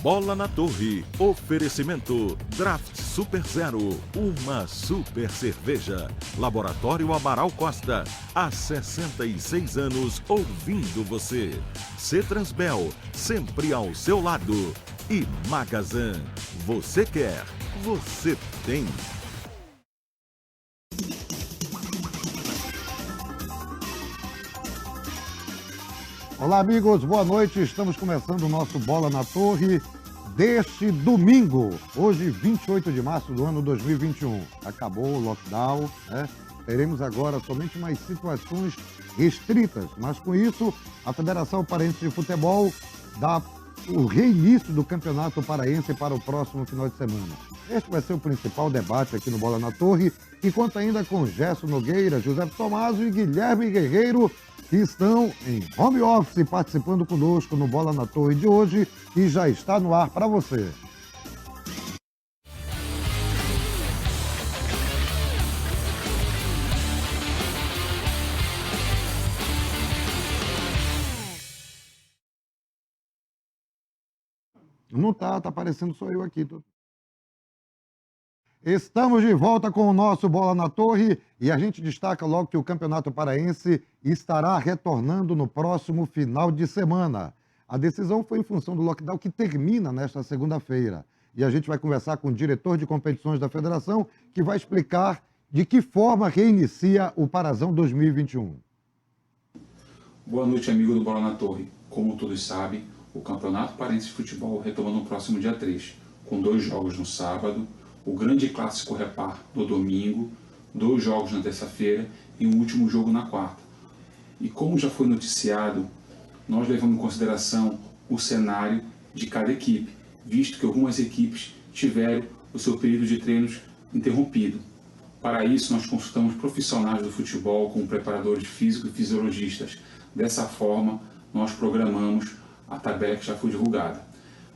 Bola na Torre. Oferecimento Draft Super Zero. Uma super cerveja. Laboratório Amaral Costa. Há 66 anos ouvindo você. Cetransbel. Sempre ao seu lado. E Magazan. Você quer. Você tem. Olá, amigos, boa noite. Estamos começando o nosso Bola na Torre deste domingo, hoje, 28 de março do ano 2021. Acabou o lockdown, né? Teremos agora somente umas situações restritas, mas com isso, a Federação Paraense de Futebol dá o reinício do Campeonato Paraense para o próximo final de semana. Este vai ser o principal debate aqui no Bola na Torre, que conta ainda com Gerson Nogueira, José Tomaso e Guilherme Guerreiro, que estão em home office participando conosco no Bola na Torre de hoje e já está no ar para você. Não tá aparecendo só eu aqui. Estamos de volta com o nosso Bola na Torre e a gente destaca logo que o Campeonato Paraense estará retornando no próximo final de semana. A decisão foi em função do lockdown que termina nesta segunda-feira. E a gente vai conversar com o diretor de competições da federação, que vai explicar de que forma reinicia o Parazão 2021. Boa noite, amigo do Bola na Torre. Como todos sabem, o Campeonato Paraense de Futebol retoma no próximo dia 3, com 2 jogos no sábado, o grande clássico repar no domingo, 2 jogos na terça-feira e um último jogo na quarta. E como já foi noticiado, nós levamos em consideração o cenário de cada equipe, visto que algumas equipes tiveram o seu período de treinos interrompido. Para isso, nós consultamos profissionais do futebol, como preparadores físicos e fisiologistas. Dessa forma, nós programamos a tabela que já foi divulgada.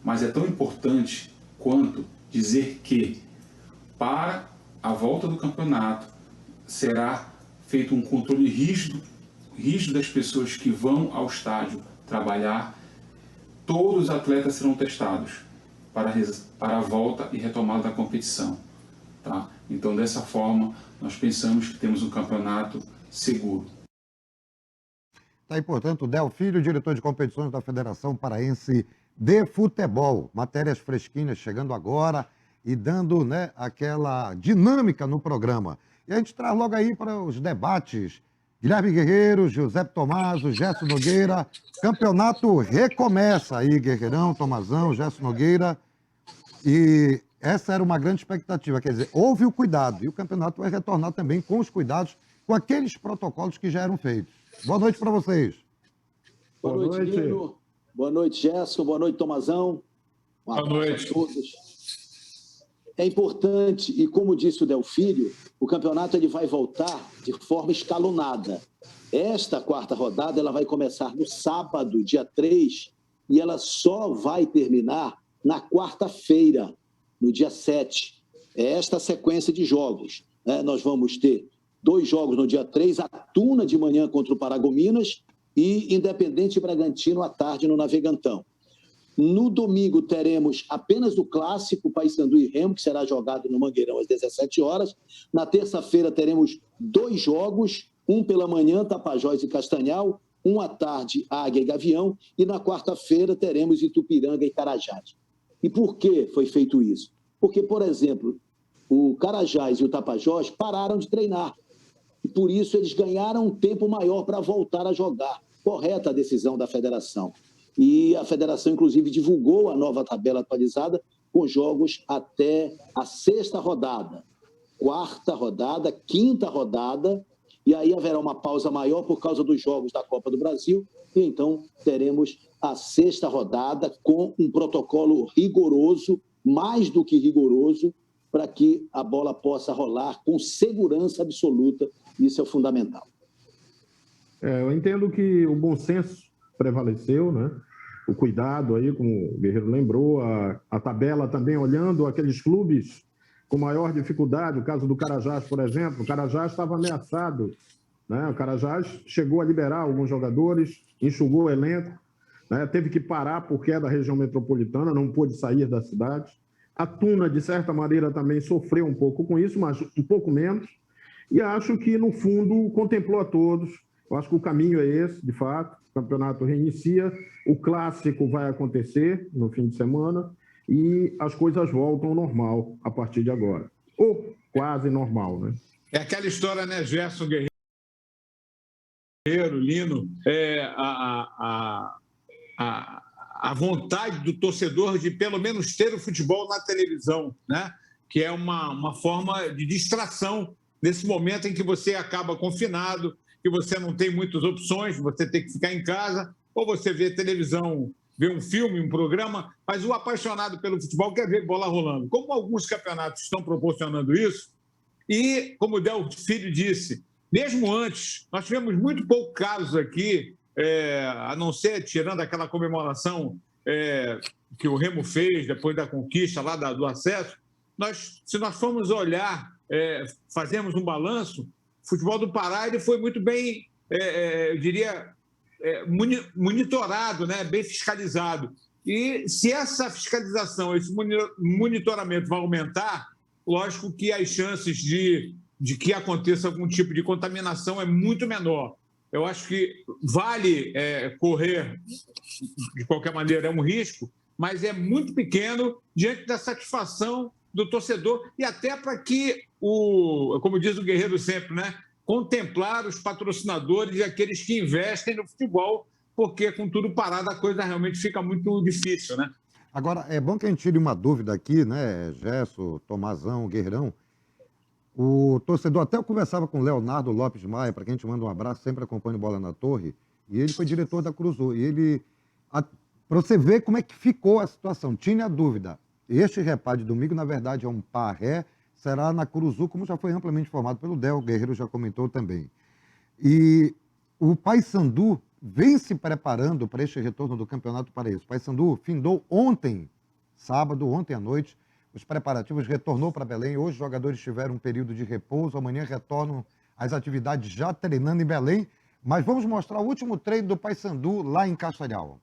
Mas é tão importante quanto dizer que, para a volta do campeonato, será feito um controle rígido das pessoas que vão ao estádio trabalhar. Todos os atletas serão testados para a volta e retomada da competição. Tá? Então, dessa forma, nós pensamos que temos um campeonato seguro. Tá aí, portanto, Del Filho, diretor de competições da Federação Paraense de Futebol. Matérias fresquinhas chegando agora e dando, né, aquela dinâmica no programa. E a gente traz logo aí para os debates. Guilherme Guerreiro, José Tomaso, Gerson Nogueira. Campeonato recomeça aí, Guerreirão, Tomazão, Gerson Nogueira. E essa era uma grande expectativa, quer dizer, houve o cuidado. E o campeonato vai retornar também com os cuidados, com aqueles protocolos que já eram feitos. Boa noite para vocês. Boa noite, Guilherme. Boa noite, Gerson. Boa noite, Tomazão. Boa noite a todos. É importante, e como disse o Del Filho, o campeonato ele vai voltar de forma escalonada. Esta quarta rodada ela vai começar no sábado, dia 3, e ela só vai terminar na quarta-feira, no dia 7. É esta sequência de jogos. Nós vamos ter 2 jogos no dia 3, a Tuna de manhã contra o Paragominas e Independente Bragantino à tarde no Navegantão. No domingo teremos apenas o clássico Paysandu e Remo, que será jogado no Mangueirão às 17 horas. Na terça-feira teremos 2 jogos, um pela manhã, Tapajós e Castanhal, um à tarde, Águia e Gavião, e na quarta-feira teremos Itupiranga e Carajás. E por que foi feito isso? Porque, por exemplo, o Carajás e o Tapajós pararam de treinar. E por isso eles ganharam um tempo maior para voltar a jogar. Correta a decisão da federação. E a federação, inclusive, divulgou a nova tabela atualizada com jogos até a 6ª rodada, 4ª rodada, 5ª rodada, e aí haverá uma pausa maior por causa dos jogos da Copa do Brasil, e então teremos a 6ª rodada com um protocolo rigoroso, mais do que rigoroso, para que a bola possa rolar com segurança absoluta. Isso é fundamental. Eu entendo que o bom senso prevaleceu, né? O cuidado aí, como o Guerreiro lembrou, a tabela também olhando aqueles clubes com maior dificuldade, o caso do Carajás, por exemplo. O Carajás estava ameaçado, né? O Carajás chegou a liberar alguns jogadores, enxugou o elenco, né? Teve que parar porque é da região metropolitana, não pôde sair da cidade. A Tuna, de certa maneira, também sofreu um pouco com isso, mas um pouco menos. E acho que, no fundo, contemplou a todos. Eu acho que o caminho é esse, de fato. O campeonato reinicia, o clássico vai acontecer no fim de semana e as coisas voltam ao normal a partir de agora. Ou quase normal, né? É aquela história, né, Gerson Guerreiro, Lino, a vontade do torcedor de pelo menos ter o futebol na televisão, né? Que é uma forma de distração nesse momento em que você acaba confinado, que você não tem muitas opções, você tem que ficar em casa, ou você vê televisão, vê um filme, um programa, mas o apaixonado pelo futebol quer ver bola rolando. Como alguns campeonatos estão proporcionando isso, e como o Del Filho disse, mesmo antes, nós tivemos muito poucos casos aqui, a não ser tirando aquela comemoração que o Remo fez depois da conquista lá do acesso. Se nós formos olhar, fazemos um balanço, o futebol do Pará ele foi muito bem, eu diria, monitorado, né? Bem fiscalizado. E se essa fiscalização, esse monitoramento vai aumentar, lógico que as chances de que aconteça algum tipo de contaminação é muito menor. Eu acho que vale correr, de qualquer maneira, é um risco, mas é muito pequeno diante da satisfação do torcedor e até para que, como diz o Guerreiro sempre, né, contemplar os patrocinadores e aqueles que investem no futebol, porque com tudo parado a coisa realmente fica muito difícil, né? Agora, é bom que a gente tire uma dúvida aqui, né, Gesso, Tomazão, Guerreirão. O torcedor, até eu conversava com o Leonardo Lopes Maia, para quem a gente manda um abraço, sempre acompanha o Bola na Torre, e ele foi diretor da Cruzul. E ele, para você ver como é que ficou a situação, tinha a dúvida. Este repá de domingo, na verdade, é um parré, será na Cruzul, como já foi amplamente informado pelo Del, o Guerreiro já comentou também. E o Paysandu vem se preparando para este retorno do Campeonato Paraense. O Paysandu findou ontem, sábado, ontem à noite, os preparativos, retornou para Belém. Hoje os jogadores tiveram um período de repouso, amanhã retornam às atividades já treinando em Belém. Mas vamos mostrar o último treino do Paysandu lá em Castelhal.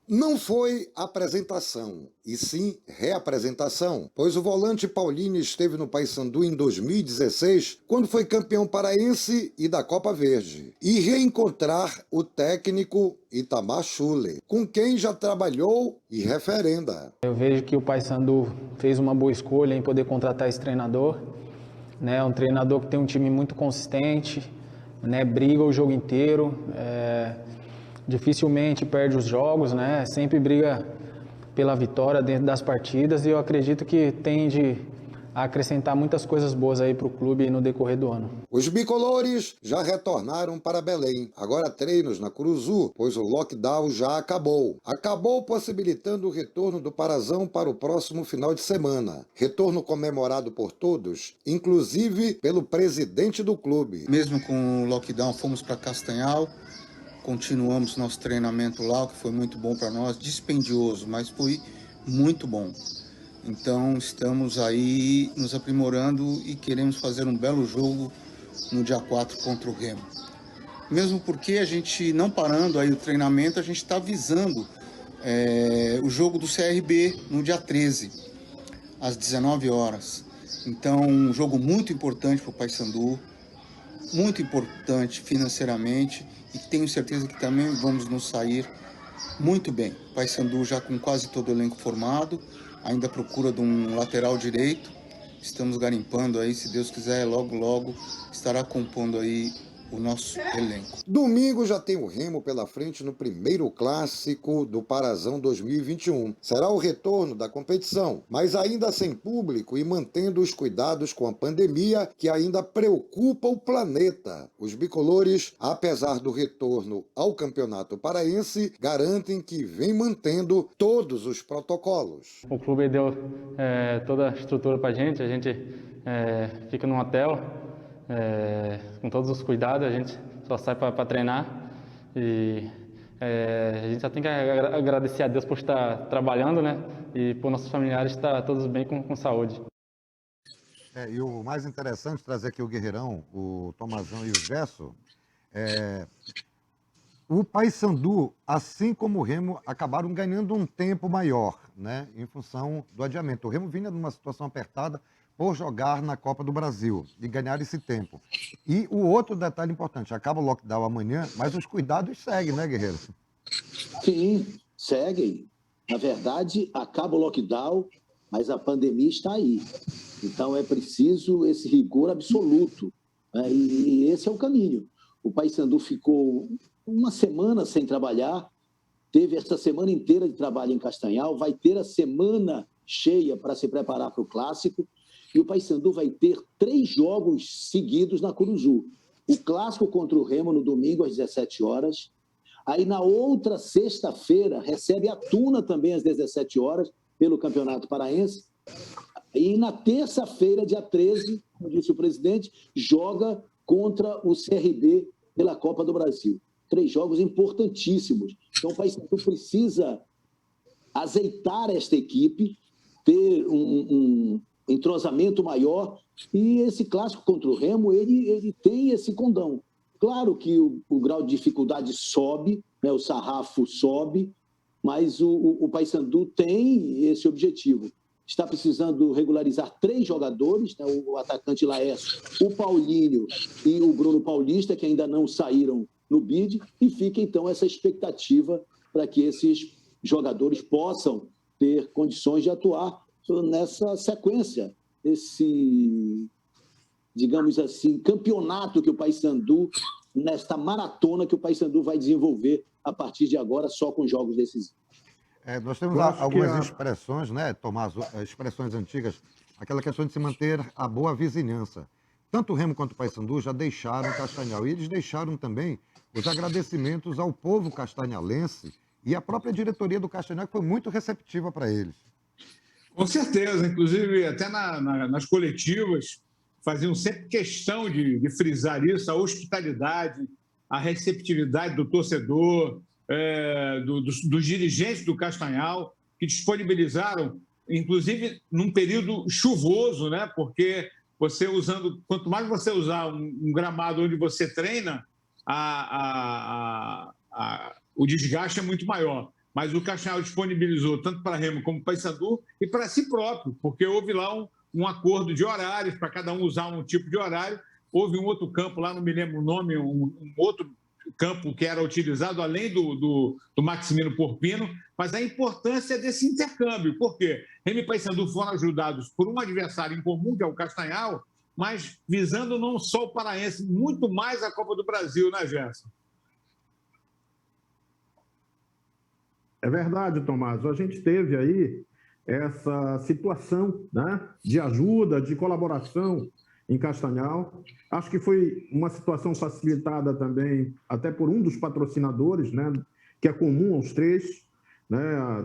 Não foi apresentação, e sim reapresentação, pois o volante Paulinho esteve no Paysandu em 2016, quando foi campeão paraense e da Copa Verde, e reencontrar o técnico Itamar Schuller, com quem já trabalhou e referenda. Eu vejo que o Paysandu fez uma boa escolha em poder contratar esse treinador, né? Um treinador que tem um time muito consistente, né? Briga o jogo inteiro, dificilmente perde os jogos, né? Sempre briga pela vitória dentro das partidas e eu acredito que tende a acrescentar muitas coisas boas aí para o clube no decorrer do ano. Os bicolores já retornaram para Belém, agora treinos na Cruzul, pois o lockdown já acabou. Acabou possibilitando o retorno do Parazão para o próximo final de semana. Retorno comemorado por todos, inclusive pelo presidente do clube. Mesmo com o lockdown, fomos para Castanhal. Continuamos nosso treinamento lá, que foi muito bom para nós, dispendioso, mas foi muito bom. Então estamos aí nos aprimorando e queremos fazer um belo jogo no dia 4 contra o Remo. Mesmo porque a gente, não parando aí o treinamento, a gente está visando o jogo do CRB no dia 13, às 19 horas. Então um jogo muito importante para o Paysandu, muito importante financeiramente, e tenho certeza que também vamos nos sair muito bem. Paysandu já com quase todo o elenco formado, ainda à procura de um lateral direito. Estamos garimpando aí, se Deus quiser, logo, logo estará compondo aí o nosso elenco. Domingo já tem o Remo pela frente no primeiro clássico do Parazão 2021. Será o retorno da competição, mas ainda sem público e mantendo os cuidados com a pandemia que ainda preocupa o planeta. Os bicolores, apesar do retorno ao Campeonato Paraense, garantem que vem mantendo todos os protocolos. O clube deu toda a estrutura para a gente fica num hotel, com todos os cuidados, a gente só sai para treinar e a gente só tem que agradecer a Deus por estar trabalhando, né? E por nossos familiares estar todos bem com saúde. E o mais interessante, trazer aqui o Guerreirão, o Tomazão e o Gesso, O Paysandu, assim como o Remo, acabaram ganhando um tempo maior, né, em função do adiamento. O Remo vinha numa situação apertada por jogar na Copa do Brasil e ganhar esse tempo. E o outro detalhe importante, acaba o lockdown amanhã, mas os cuidados seguem, né, Guerreiro? Sim, seguem. Na verdade, acaba o lockdown, mas a pandemia está aí. Então é preciso esse rigor absoluto, né? E esse é o caminho. O Paysandu ficou uma semana sem trabalhar, teve essa semana inteira de trabalho em Castanhal, vai ter a semana cheia para se preparar para o Clássico, e o Paysandu vai ter 3 jogos seguidos na Curuzu. O Clássico contra o Remo no domingo às 17 horas, aí na outra sexta-feira recebe a Tuna também às 17 horas pelo Campeonato Paraense, e na terça-feira, dia 13, como disse o presidente, joga contra o CRB pela Copa do Brasil. 3 jogos importantíssimos. Então o Paysandu precisa azeitar esta equipe, ter um entrosamento maior, e esse clássico contra o Remo, ele tem esse condão. Claro que o grau de dificuldade sobe, né, o sarrafo sobe, mas o Paysandu tem esse objetivo. Está precisando regularizar 3 jogadores, né, o atacante Laércio, o Paulinho e o Bruno Paulista, que ainda não saíram no bid, e fica então essa expectativa para que esses jogadores possam ter condições de atuar nessa sequência, esse, digamos assim, campeonato que o Paysandu, nesta maratona que o Paysandu vai desenvolver a partir de agora, só com jogos decisivos. Nós temos algumas expressões, né, Tomás, expressões antigas, aquela questão de se manter a boa vizinhança. Tanto o Remo quanto o Paysandu já deixaram Castanhal, e eles deixaram também os agradecimentos ao povo castanhalense e à própria diretoria do Castanhal, que foi muito receptiva para eles. Com certeza, inclusive até nas coletivas faziam sempre questão de frisar isso, a hospitalidade, a receptividade do torcedor, dos dirigentes do Castanhal, que disponibilizaram, inclusive num período chuvoso, né? Porque você usando, quanto mais você usar um gramado onde você treina, o desgaste é muito maior. Mas o Castanhal disponibilizou tanto para Remo como para Paysandu e para si próprio, porque houve lá um acordo de horários para cada um usar um tipo de horário. Houve um outro campo lá, não me lembro o nome, um outro campo que era utilizado além do Maximino Porpino, mas a importância desse intercâmbio, porque Remo e Paysandu foram ajudados por um adversário em comum, que é o Castanhal, mas visando não só o paraense, muito mais a Copa do Brasil, né, Gerson? É verdade, Tomás. A gente teve aí essa situação, né, de ajuda, de colaboração em Castanhal. Acho que foi uma situação facilitada também até por um dos patrocinadores, né, que é comum aos 3, né,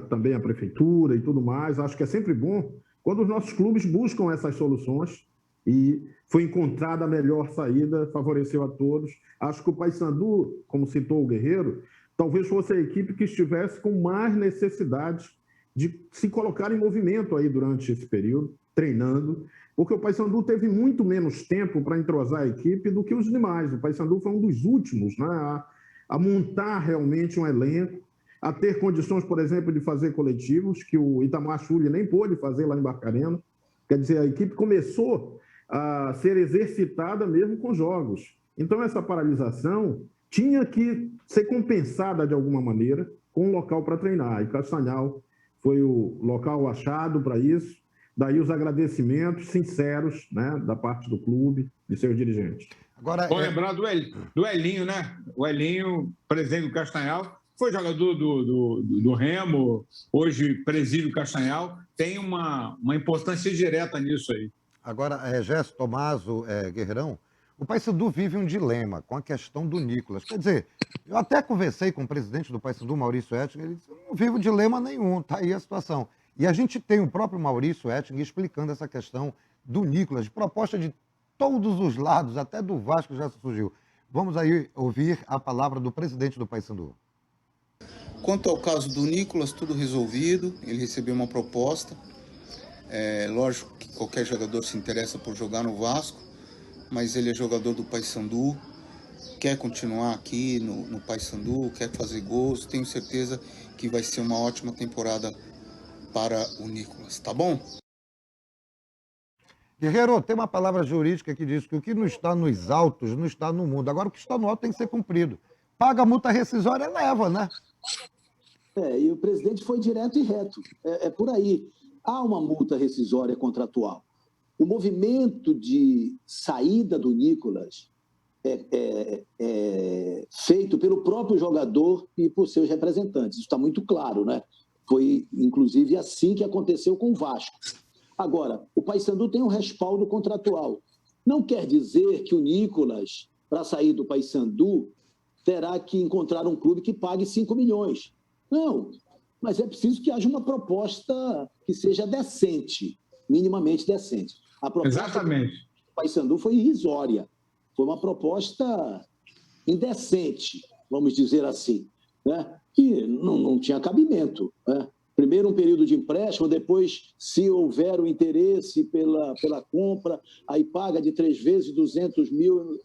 também a prefeitura e tudo mais. Acho que é sempre bom quando os nossos clubes buscam essas soluções e foi encontrada a melhor saída, favoreceu a todos. Acho que o Paysandu, como citou o Guerreiro, talvez fosse a equipe que estivesse com mais necessidade de se colocar em movimento aí durante esse período, treinando, porque o Paysandu teve muito menos tempo para entrosar a equipe do que os demais. O Paysandu foi um dos últimos, né, a montar realmente um elenco, a ter condições, por exemplo, de fazer coletivos, que o Itamar Schulli nem pôde fazer lá em Barcarena. Quer dizer, a equipe começou a ser exercitada mesmo com jogos. Então, essa paralisação tinha que ser compensada de alguma maneira com um local para treinar. E Castanhal foi o local achado para isso. Daí os agradecimentos sinceros, né, da parte do clube, de seus dirigentes. Agora, vou lembrar do Elinho, né? O Elinho, presidente do Castanhal, foi jogador do Remo, hoje preside o Castanhal, tem uma importância direta nisso aí. Agora, Gerson, Tomaso, Guerreirão, o Paysandu vive um dilema com a questão do Nicolas. Quer dizer, eu até conversei com o presidente do Paysandu, Maurício Ettinger, ele disse, não vivo dilema nenhum, tá aí a situação. E a gente tem o próprio Maurício Ettinger explicando essa questão do Nicolas, proposta de todos os lados, até do Vasco já surgiu. Vamos aí ouvir a palavra do presidente do Paysandu. Quanto ao caso do Nicolas, tudo resolvido, ele recebeu uma proposta. Lógico que qualquer jogador se interessa por jogar no Vasco, mas ele é jogador do Paysandu, quer continuar aqui no Paysandu, quer fazer gols. Tenho certeza que vai ser uma ótima temporada para o Nicolas, tá bom? Guerreiro, tem uma palavra jurídica que diz que o que não está nos autos não está no mundo. Agora, o que está no alto tem que ser cumprido. Paga a multa rescisória, leva, né? E o presidente foi direto e reto. É por aí. Há uma multa rescisória contratual. O movimento de saída do Nicolas é feito pelo próprio jogador e por seus representantes. Isso está muito claro, né? Foi, inclusive, assim que aconteceu com o Vasco. Agora, o Paysandu tem um respaldo contratual. Não quer dizer que o Nicolas, para sair do Paysandu, terá que encontrar um clube que pague 5 milhões. Não, mas é preciso que haja uma proposta que seja decente, minimamente decente. A proposta Exatamente. do Paysandu foi irrisória. Foi uma proposta indecente, vamos dizer assim, né? Que não tinha cabimento, né? Primeiro um período de empréstimo, depois, se houver o interesse pela compra, aí paga de 3 vezes 200 mil,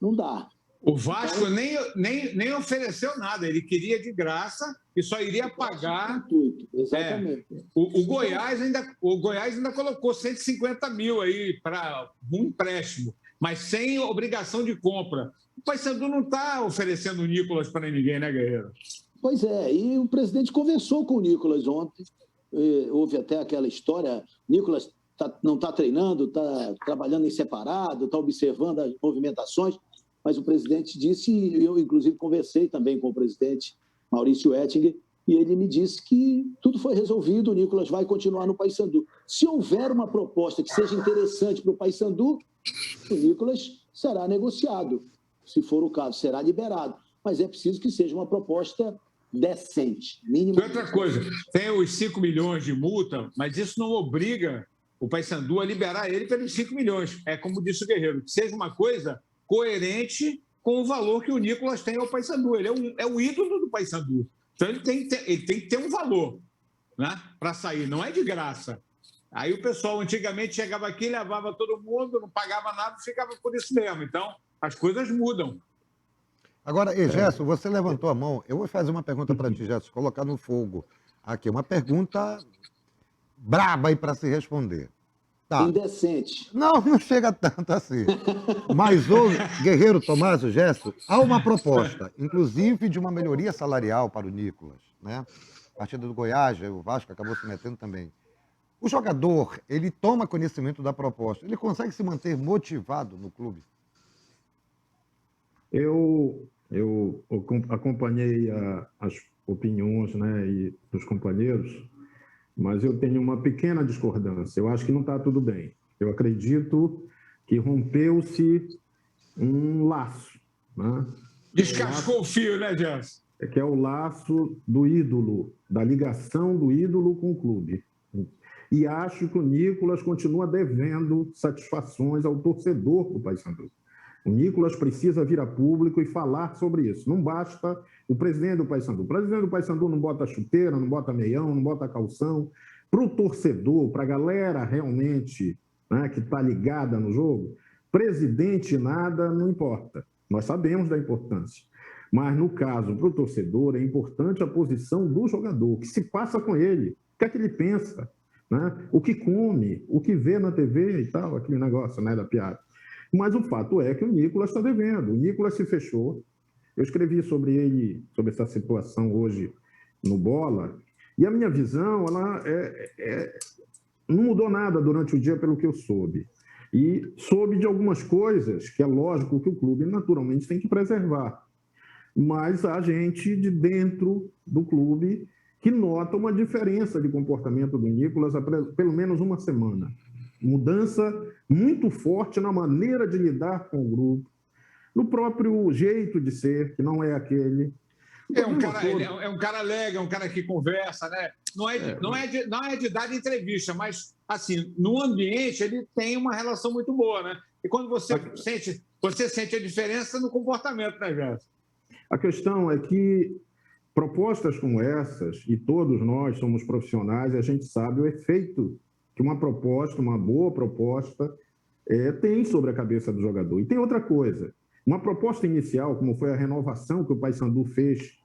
não dá. O Vasco nem ofereceu nada, ele queria de graça e só iria pagar. Exatamente. O Goiás ainda colocou 150 mil aí para um empréstimo, mas sem obrigação de compra. O Paysandu não está oferecendo o Nicolas para ninguém, né, Guerreiro? Pois é, e o presidente conversou com o Nicolas ontem, houve até aquela história, Nicolas não está treinando, está trabalhando em separado, está observando as movimentações, mas o presidente disse, e eu inclusive conversei também com o presidente Maurício Ettinger, e ele me disse que tudo foi resolvido, o Nicolas vai continuar no Paysandu. Se houver uma proposta que seja interessante para o Paysandu, o Nicolas será negociado, se for o caso, será liberado, mas é preciso que seja uma proposta decente, mínimo. Outra coisa, tem os 5 milhões de multa, mas isso não obriga o Paysandu a liberar ele pelos 5 milhões. É como disse o Guerreiro, que seja uma coisa coerente com o valor que o Nicolas tem ao Paysandu. Ele é o ídolo do Paysandu. Então ele tem que ter um valor, né, para sair, não é de graça. Aí o pessoal antigamente chegava aqui, levava todo mundo, não pagava nada, ficava por isso mesmo. Então as coisas mudam. Agora, Gerson, você levantou a mão. Eu vou fazer uma pergunta para ti, Gerson, colocar no fogo. Aqui, uma pergunta braba aí para se responder. Tá. Indecente. Não chega tanto assim. Mas o Guerreiro Tomás, o Gerson, há uma proposta, inclusive de uma melhoria salarial para o Nicolas, né? A partida do Goiás, o Vasco acabou se metendo também. O jogador, ele toma conhecimento da proposta, ele consegue se manter motivado no clube? Eu acompanhei as opiniões, né, dos companheiros, mas eu tenho uma pequena discordância. Eu acho que não está tudo bem. Eu acredito que rompeu-se um laço, né? Descascou o fio, né, Gerson? Que é o laço do ídolo, da ligação do ídolo com o clube. E acho que o Nicolas continua devendo satisfações ao torcedor do Paysandu. O Nicolas precisa vir a público e falar sobre isso. Não basta o presidente do Paysandu. O presidente do Paysandu não bota chuteira, não bota meião, não bota calção. Para o torcedor, para a galera realmente, né, que está ligada no jogo, presidente nada não importa. Nós sabemos da importância. Mas, no caso, para o torcedor, é importante a posição do jogador, o que se passa com ele, o que é que ele pensa, né? O que come, o que vê na TV e tal, aquele negócio, né, da piada. Mas o fato é que o Nicolas está devendo. O Nicolas se fechou. Eu escrevi sobre ele, sobre essa situação hoje no Bola, e a minha visão, ela não mudou nada durante o dia pelo que eu soube. E soube de algumas coisas que é lógico que o clube naturalmente tem que preservar. Mas há gente de dentro do clube que nota uma diferença de comportamento do Nicolas há pelo menos uma semana. Mudança muito forte na maneira de lidar com o grupo, no próprio jeito de ser, que não é aquele. É um cara alegre, é um cara que conversa, né? Não é de dar entrevista, mas, assim, no ambiente ele tem uma relação muito boa, né? E quando você sente a diferença no comportamento, né, Gerson? A questão é que propostas como essas, e todos nós somos profissionais, a gente sabe o efeito que uma proposta, uma boa proposta, tem sobre a cabeça do jogador. E tem outra coisa, Uma proposta inicial, como foi a renovação que o Paysandu fez,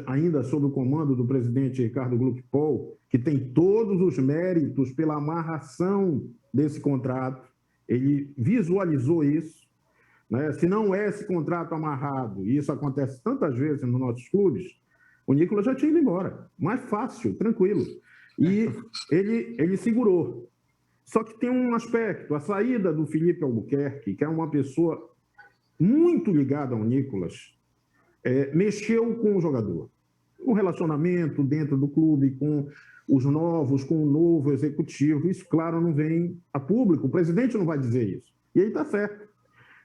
ainda sob o comando do presidente Ricardo Gluckpol, que tem todos os méritos pela amarração desse contrato, ele visualizou isso, né? Se não é esse contrato amarrado, e isso acontece tantas vezes nos nossos clubes, o Nicolas já tinha ido embora, mais fácil, tranquilo. E ele segurou. Só que tem um aspecto, a saída do Felipe Albuquerque, que é uma pessoa muito ligada ao Nicolas, mexeu com o jogador. O relacionamento dentro do clube, com os novos, com o novo executivo, isso, claro, não vem a público. O presidente não vai dizer isso. E aí está certo.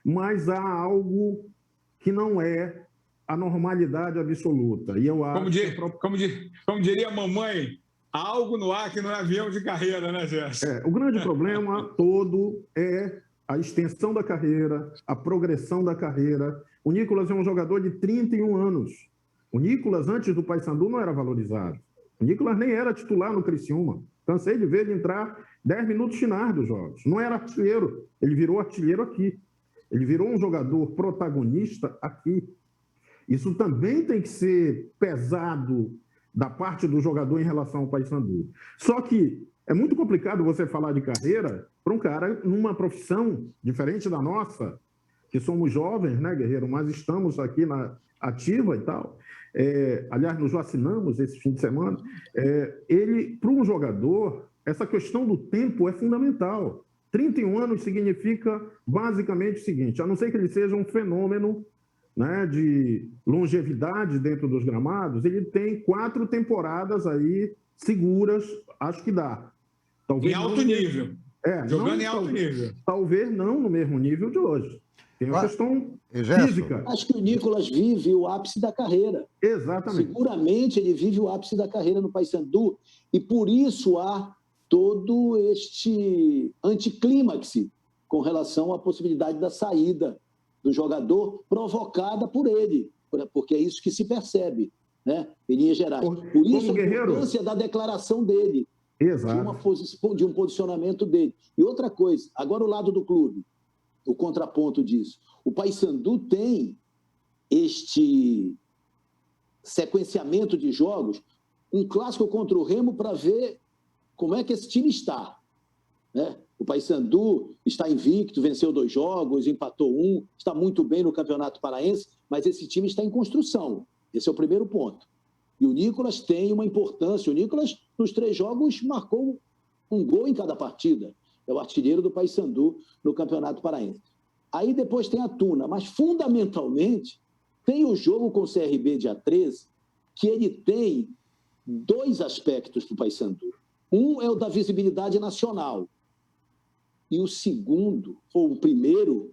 Mas há algo que não é a normalidade absoluta. E eu acho... Como diria a mamãe, há algo no ar que não é avião de carreira, né, Gerson? O grande problema todo é a extensão da carreira, a progressão da carreira. O Nicolas é um jogador de 31 anos. O Nicolas, antes do Paysandu, não era valorizado. O Nicolas nem era titular no Criciúma. Cansei de ver ele entrar 10 minutos finais dos jogos. Não era artilheiro. Ele virou artilheiro aqui. Ele virou um jogador protagonista aqui. Isso também tem que ser pesado da parte do jogador em relação ao Paysandu. Só que é muito complicado você falar de carreira para um cara numa profissão diferente da nossa, que somos jovens, né, Guerreiro? Mas estamos aqui na ativa e tal. Aliás, nos vacinamos esse fim de semana. Para um jogador, essa questão do tempo é fundamental. 31 anos significa basicamente o seguinte: a não ser que ele seja um fenômeno, né, de longevidade dentro dos gramados, ele tem 4 temporadas aí seguras, acho que dá. Talvez em alto nível. Jogando em alto nível. Talvez não no mesmo nível de hoje. Tem uma questão física. Acho que o Nicolas vive o ápice da carreira. Exatamente. Seguramente ele vive o ápice da carreira no Paysandu, e por isso há todo este anticlímax com relação à possibilidade da saída do jogador provocada por ele, porque é isso que se percebe, né, em linhas gerais. Por isso a importância da declaração dele, de um posicionamento dele. E outra coisa, agora o lado do clube, o contraponto disso. O Paysandu tem este sequenciamento de jogos, um clássico contra o Remo, para ver como é que esse time está, né? O Paysandu está invicto, venceu 2 jogos, empatou 1, está muito bem no Campeonato Paraense, mas esse time está em construção. Esse é o primeiro ponto. E o Nicolas tem uma importância. O Nicolas, nos 3 jogos, marcou um gol em cada partida. É o artilheiro do Paysandu no Campeonato Paraense. Aí depois tem a Tuna, mas fundamentalmente tem o jogo com o CRB dia 13, que ele tem 2 aspectos para o Paysandu. Um é o da visibilidade nacional. E o segundo, ou o primeiro,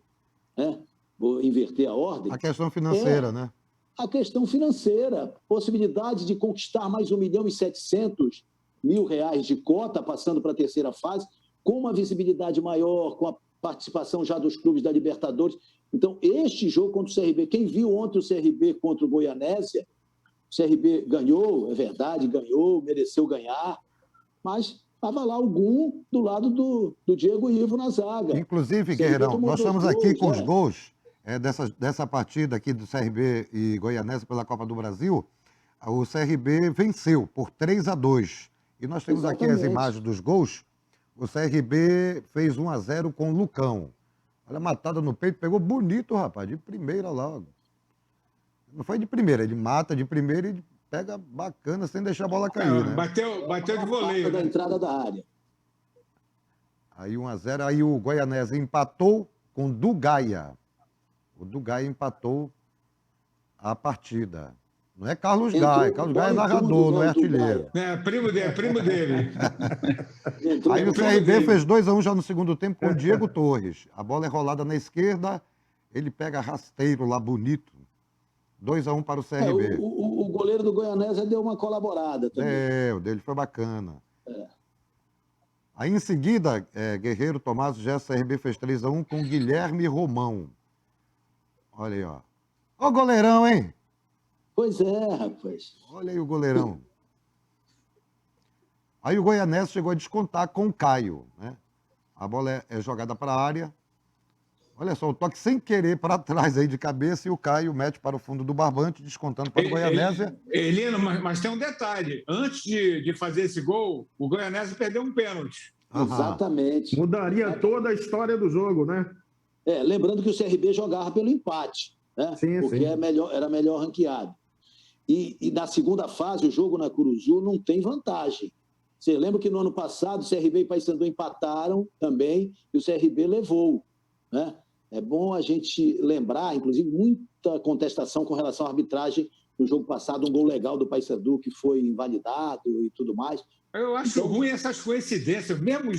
né, vou inverter a ordem... A questão financeira, né? A questão financeira. Possibilidade de conquistar mais R$1.700.000 de cota, passando para a terceira fase, com uma visibilidade maior, com a participação já dos clubes da Libertadores. Então, este jogo contra o CRB, quem viu ontem o CRB contra o Goianésia, o CRB ganhou, é verdade, ganhou, mereceu ganhar, mas estava lá algum do lado do Diego Ivo na zaga. Inclusive, Guerreirão, nós estamos aqui com os gols dessa partida aqui do CRB e Goianésia pela Copa do Brasil. O CRB venceu por 3-2. E nós temos aqui as imagens dos gols. O CRB fez 1-0 com o Lucão. Olha a matada no peito, pegou bonito, rapaz, de primeira logo. Não foi de primeira, ele mata de primeira e pega bacana, sem deixar a bola cair, né? Bateu de voleio. Da entrada da área. Aí 1-0, aí o Goianésia empatou com o Dugaia. O Dugaia empatou a partida. Não é Carlos Gaia. Carlos Gaia é narrador, não é artilheiro. É primo dele. Aí o CRB fez 2-1 já no segundo tempo com o Diego Torres. A bola é rolada na esquerda, ele pega rasteiro lá, bonito. 2-1 para o CRB. O goleiro do Goianésia deu uma colaborada também. O dele foi bacana. Aí em seguida, Guerreiro, Tomás, já o CRB fez 3-1 com o Guilherme Romão. Olha aí, ó. Ó o goleirão, hein? Pois é, rapaz. Olha aí o goleirão. Aí o Goianésia chegou a descontar com o Caio, né? A bola é jogada para a área. Olha só, o toque sem querer para trás aí de cabeça e o Caio mete para o fundo do barbante, descontando para o Goianésia. Elino, mas tem um detalhe. Antes de fazer esse gol, o Goianésia perdeu um pênalti. Exatamente. Mudaria toda a história do jogo, né? Lembrando que o CRB jogava pelo empate, né? Sim, porque sim. Era melhor ranqueado. E na segunda fase, o jogo na Curuzu não tem vantagem. Você lembra que no ano passado o CRB e Paysandu empataram também e o CRB levou, né? É bom a gente lembrar, inclusive, muita contestação com relação à arbitragem no jogo passado, um gol legal do Paysandu que foi invalidado e tudo mais. Eu acho ruim essas coincidências, mesmo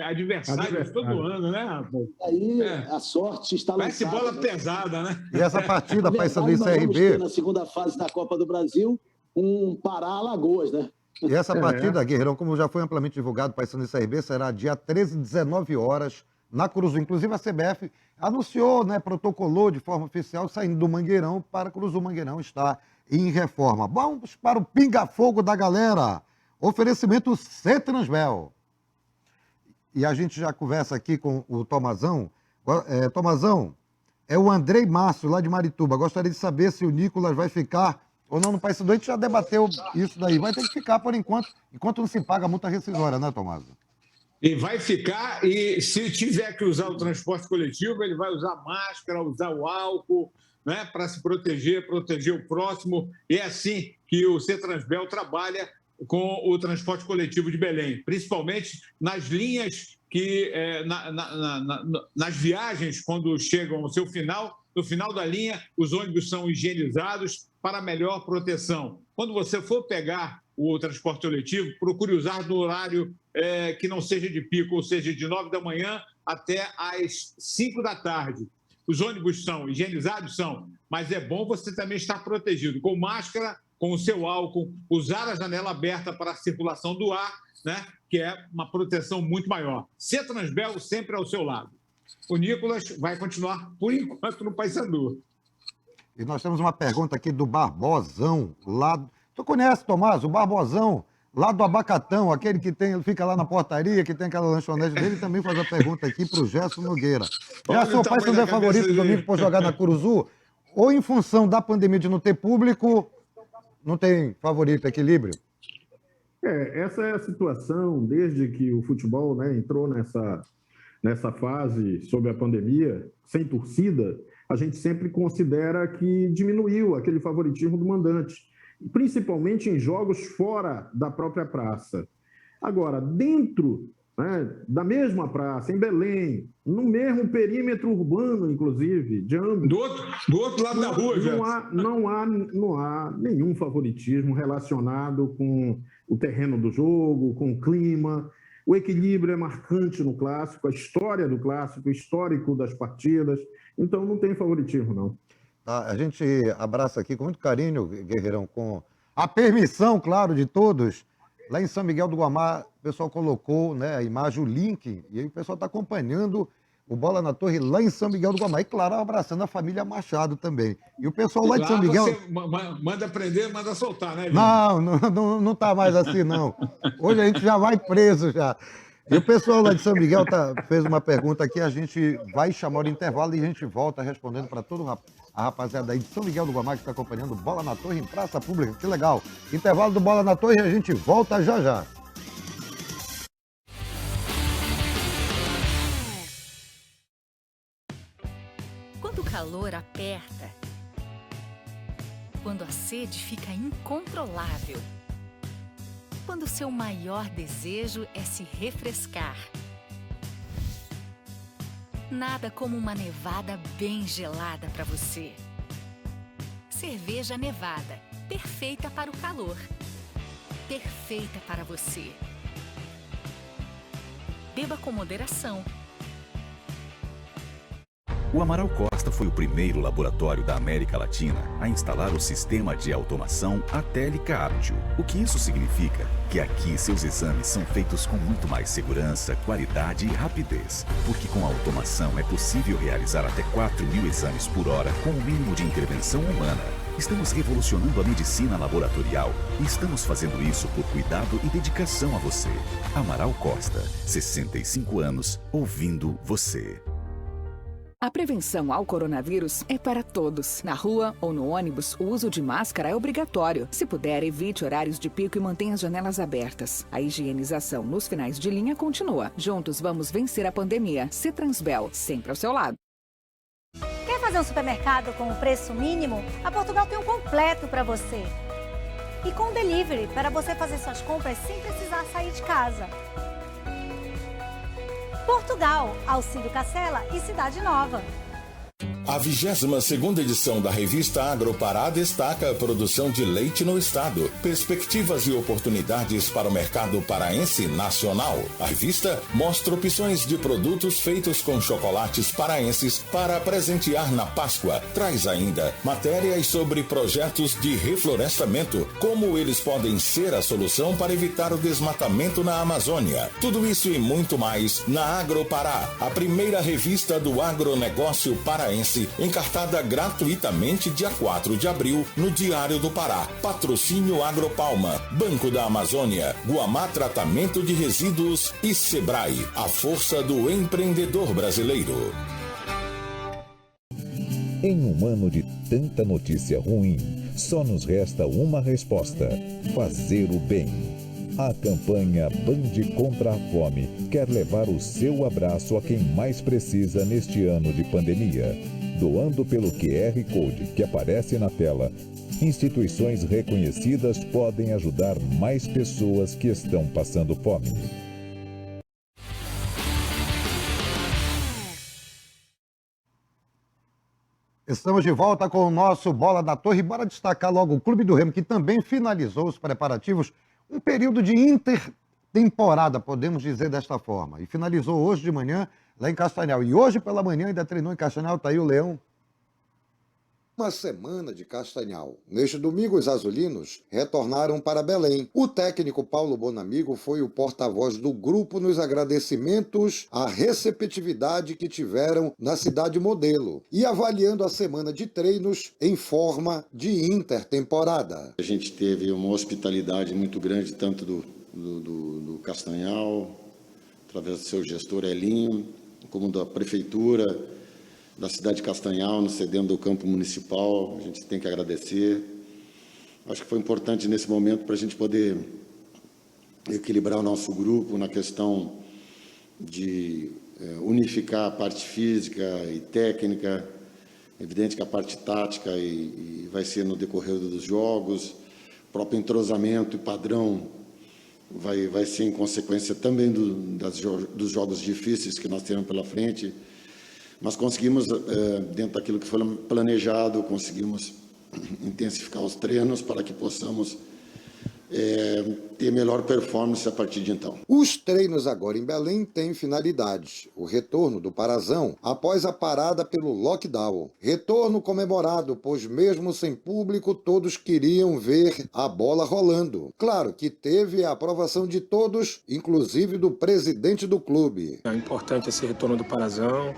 adversários todo ano, né, rapaz? Aí a sorte está lançada. Parece bola pesada, né? E essa partida, Paysandu e Nós vamos ter, CRB... na segunda fase da Copa do Brasil, um Pará-Alagoas, né? E essa partida, Guerreirão, como já foi amplamente divulgado, Paysandu e CRB, será dia 13, 19 horas, na Curuzu. Inclusive a CBF anunciou, né, protocolou de forma oficial, saindo do Mangueirão para Curuzu. Mangueirão está em reforma. Vamos para o pinga-fogo da galera. Oferecimento C-Transbel. E a gente já conversa aqui com o Tomazão. Tomazão, é o Andrei Márcio, lá de Marituba. Gostaria de saber se o Nicolas vai ficar ou não no Paysandu. A gente já debateu isso daí. Vai ter que ficar por enquanto não se paga a multa rescisória, né, Tomás? E vai ficar, e se tiver que usar o transporte coletivo, ele vai usar máscara, usar o álcool, né, para se proteger o próximo. E é assim que o C-Transbel trabalha com o transporte coletivo de Belém, principalmente nas linhas que, nas viagens, quando chegam ao seu final, no final da linha, os ônibus são higienizados para melhor proteção. Quando você for pegar o transporte coletivo, procure usar no horário que não seja de pico, ou seja, de 9 da manhã até às 5 da tarde. Os ônibus são higienizados? São, mas é bom você também estar protegido, com máscara, com o seu álcool, usar a janela aberta para a circulação do ar, né, que é uma proteção muito maior. C-Transbel sempre ao seu lado. O Nicolas vai continuar, por enquanto, no Paysandu. E nós temos uma pergunta aqui do Barbosão, lá... Tu conhece, Tomás, o Barbosão, lá do Abacatão, aquele que fica lá na portaria, que tem aquela lanchonete dele, também faz a pergunta aqui para o Gerson Nogueira. Gerson, o Paysandu é favorito do domingo por jogar na Curuzu? Ou em função da pandemia de não ter público, não tem favorito, equilíbrio? Essa é a situação, desde que o futebol, né, entrou nessa fase sob a pandemia, sem torcida, a gente sempre considera que diminuiu aquele favoritismo do mandante, principalmente em jogos fora da própria praça. Agora, dentro, né, da mesma praça, em Belém, no mesmo perímetro urbano, inclusive, de ambos, do outro lado da rua, não há nenhum favoritismo relacionado com o terreno do jogo, com o clima. O equilíbrio é marcante no clássico, a história do clássico, o histórico das partidas. Então, não tem favoritismo, não. A gente abraça aqui com muito carinho, Guerreirão, com a permissão, claro, de todos. Lá em São Miguel do Guamá, o pessoal colocou, né, a imagem, o link, e aí o pessoal está acompanhando o Bola na Torre lá em São Miguel do Guamá. E, claro, abraçando a família Machado também. E o pessoal lá de São Miguel... Você manda prender, manda soltar, né, Lino? Não tá mais assim, não. Hoje a gente já vai preso, já. E o pessoal lá de São Miguel fez uma pergunta aqui, a gente vai chamar o intervalo e a gente volta respondendo para toda a rapaziada aí de São Miguel do Guamá que está acompanhando Bola na Torre em Praça Pública. Que legal. Intervalo do Bola na Torre e a gente volta já já. Quando o calor aperta, quando a sede fica incontrolável, quando o seu maior desejo é se refrescar. Nada como uma nevada bem gelada para você. Cerveja Nevada, perfeita para o calor. Perfeita para você. Beba com moderação. O Amaral Costa foi o primeiro laboratório da América Latina a instalar o sistema de automação Atélica Aptio. O que isso significa? Que aqui seus exames são feitos com muito mais segurança, qualidade e rapidez. Porque com a automação é possível realizar até 4.000 exames por hora com o mínimo de intervenção humana. Estamos revolucionando a medicina laboratorial e estamos fazendo isso por cuidado e dedicação a você. Amaral Costa, 65 anos, ouvindo você. A prevenção ao coronavírus é para todos. Na rua ou no ônibus, o uso de máscara é obrigatório. Se puder, evite horários de pico e mantenha as janelas abertas. A higienização nos finais de linha continua. Juntos vamos vencer a pandemia. Cetransbel, sempre ao seu lado. Quer fazer um supermercado com o preço mínimo? A Portugal tem um completo para você. E com delivery, para você fazer suas compras sem precisar sair de casa. Portugal, Alcídio Cacela e Cidade Nova. A 22ª edição da revista Agropará destaca a produção de leite no estado, perspectivas e oportunidades para o mercado paraense nacional. A revista mostra opções de produtos feitos com chocolates paraenses para presentear na Páscoa. Traz ainda matérias sobre projetos de reflorestamento, como eles podem ser a solução para evitar o desmatamento na Amazônia. Tudo isso e muito mais na Agropará, a primeira revista do agronegócio paraense, encartada gratuitamente dia 4 de abril no Diário do Pará. Patrocínio Agropalma, Banco da Amazônia, Guamá Tratamento de Resíduos e Sebrae, a força do empreendedor brasileiro. Em um ano de tanta notícia ruim, só nos resta uma resposta: fazer o bem. A campanha Band contra a Fome quer levar o seu abraço a quem mais precisa neste ano de pandemia. Doando pelo QR Code que aparece na tela, instituições reconhecidas podem ajudar mais pessoas que estão passando fome. Estamos de volta com o nosso Bola da Torre. Bora destacar logo o Clube do Remo, que também finalizou os preparativos. Um período de intertemporada, podemos dizer desta forma. E finalizou hoje de manhã lá em Castanhal. E hoje pela manhã ainda treinou em Castanhal. Tá aí o Leão. Uma semana de Castanhal. Neste domingo, os azulinos retornaram para Belém. O técnico Paulo Bonamigo foi o porta-voz do grupo nos agradecimentos à receptividade que tiveram na cidade modelo e avaliando a semana de treinos em forma de intertemporada. A gente teve uma hospitalidade muito grande, tanto do Castanhal, através do seu gestor Elinho, como da prefeitura, da cidade de Castanhal, nos cedendo do campo municipal. A gente tem que agradecer. Acho que foi importante nesse momento para a gente poder equilibrar o nosso grupo na questão de unificar a parte física e técnica. É evidente que a parte tática e vai ser no decorrer dos jogos. O próprio entrosamento e padrão vai ser em consequência também dos jogos difíceis que nós temos pela frente. Mas conseguimos, dentro daquilo que foi planejado, conseguimos intensificar os treinos para que possamos ter melhor performance a partir de então. Os treinos agora em Belém têm finalidade: o retorno do Parazão após a parada pelo lockdown. Retorno comemorado, pois mesmo sem público, todos queriam ver a bola rolando. Claro que teve a aprovação de todos, inclusive do presidente do clube. É importante esse retorno do Parazão.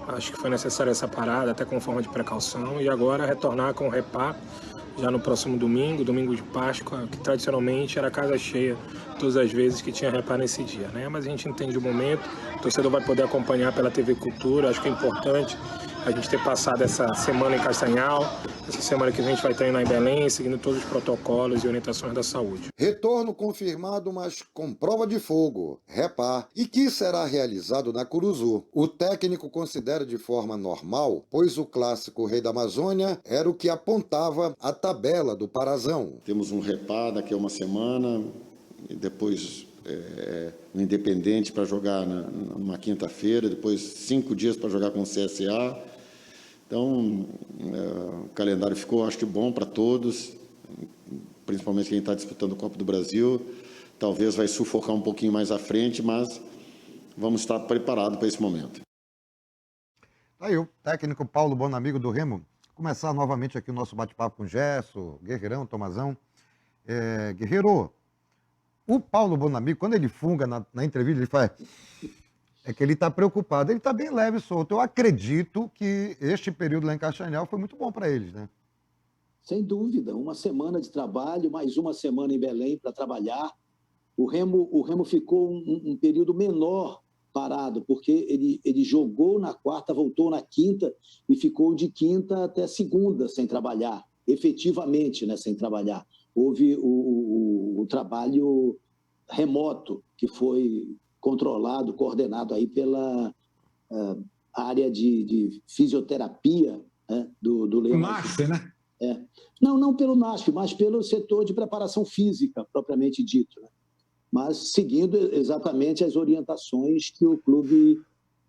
Acho que foi necessária essa parada, até com forma de precaução. E agora retornar com o Repá, já no próximo domingo de Páscoa, que tradicionalmente era casa cheia todas as vezes que tinha Repá nesse dia, né? Mas a gente entende o momento, o torcedor vai poder acompanhar pela TV Cultura. Acho que é importante a gente ter passado essa semana em Castanhal, essa semana que a gente vai treinar em Belém, seguindo todos os protocolos e orientações da saúde. Retorno confirmado, mas com prova de fogo, Repá, e que será realizado na Curuzu. O técnico considera de forma normal, pois o clássico Rei da Amazônia era o que apontava a tabela do Parazão. Temos um Repá daqui a uma semana, e depois o Independente para jogar numa quinta-feira, depois 5 dias para jogar com o CSA. Então, o calendário ficou, acho que, bom para todos, principalmente quem está disputando o Copa do Brasil. Talvez vai sufocar um pouquinho mais à frente, mas vamos estar preparados para esse momento. Aí o técnico Paulo Bonamigo do Remo. Começar novamente aqui o nosso bate-papo com o Gerson, Guerreirão, Tomazão. Guerreiro, o Paulo Bonamigo, quando ele funga na entrevista, ele faz... É que ele está preocupado. Ele está bem leve e solto. Eu acredito que este período lá em Castanhal foi muito bom para eles, né? Sem dúvida. Uma semana de trabalho, mais uma semana em Belém para trabalhar. O Remo ficou um período menor parado, porque ele jogou na quarta, voltou na quinta e ficou de quinta até segunda sem trabalhar, efetivamente, né, sem trabalhar. Houve o trabalho remoto, que foi controlado, coordenado aí pela área de fisioterapia, né, do Leão. O NASF, né? Não pelo NASF, mas pelo setor de preparação física, propriamente dito, né? Mas seguindo exatamente as orientações que o clube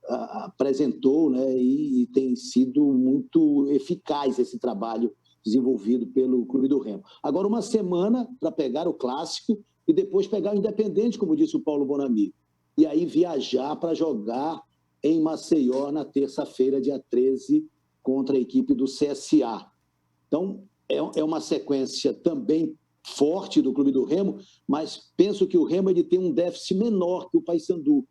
apresentou, né? E tem sido muito eficaz esse trabalho desenvolvido pelo Clube do Remo. Agora, uma semana para pegar o Clássico e depois pegar o Independente, como disse o Paulo Bonamigo, e aí viajar para jogar em Maceió na terça-feira, dia 13, contra a equipe do CSA. Então, é uma sequência também forte do Clube do Remo, mas penso que o Remo ele tem um déficit menor que o Paysandu.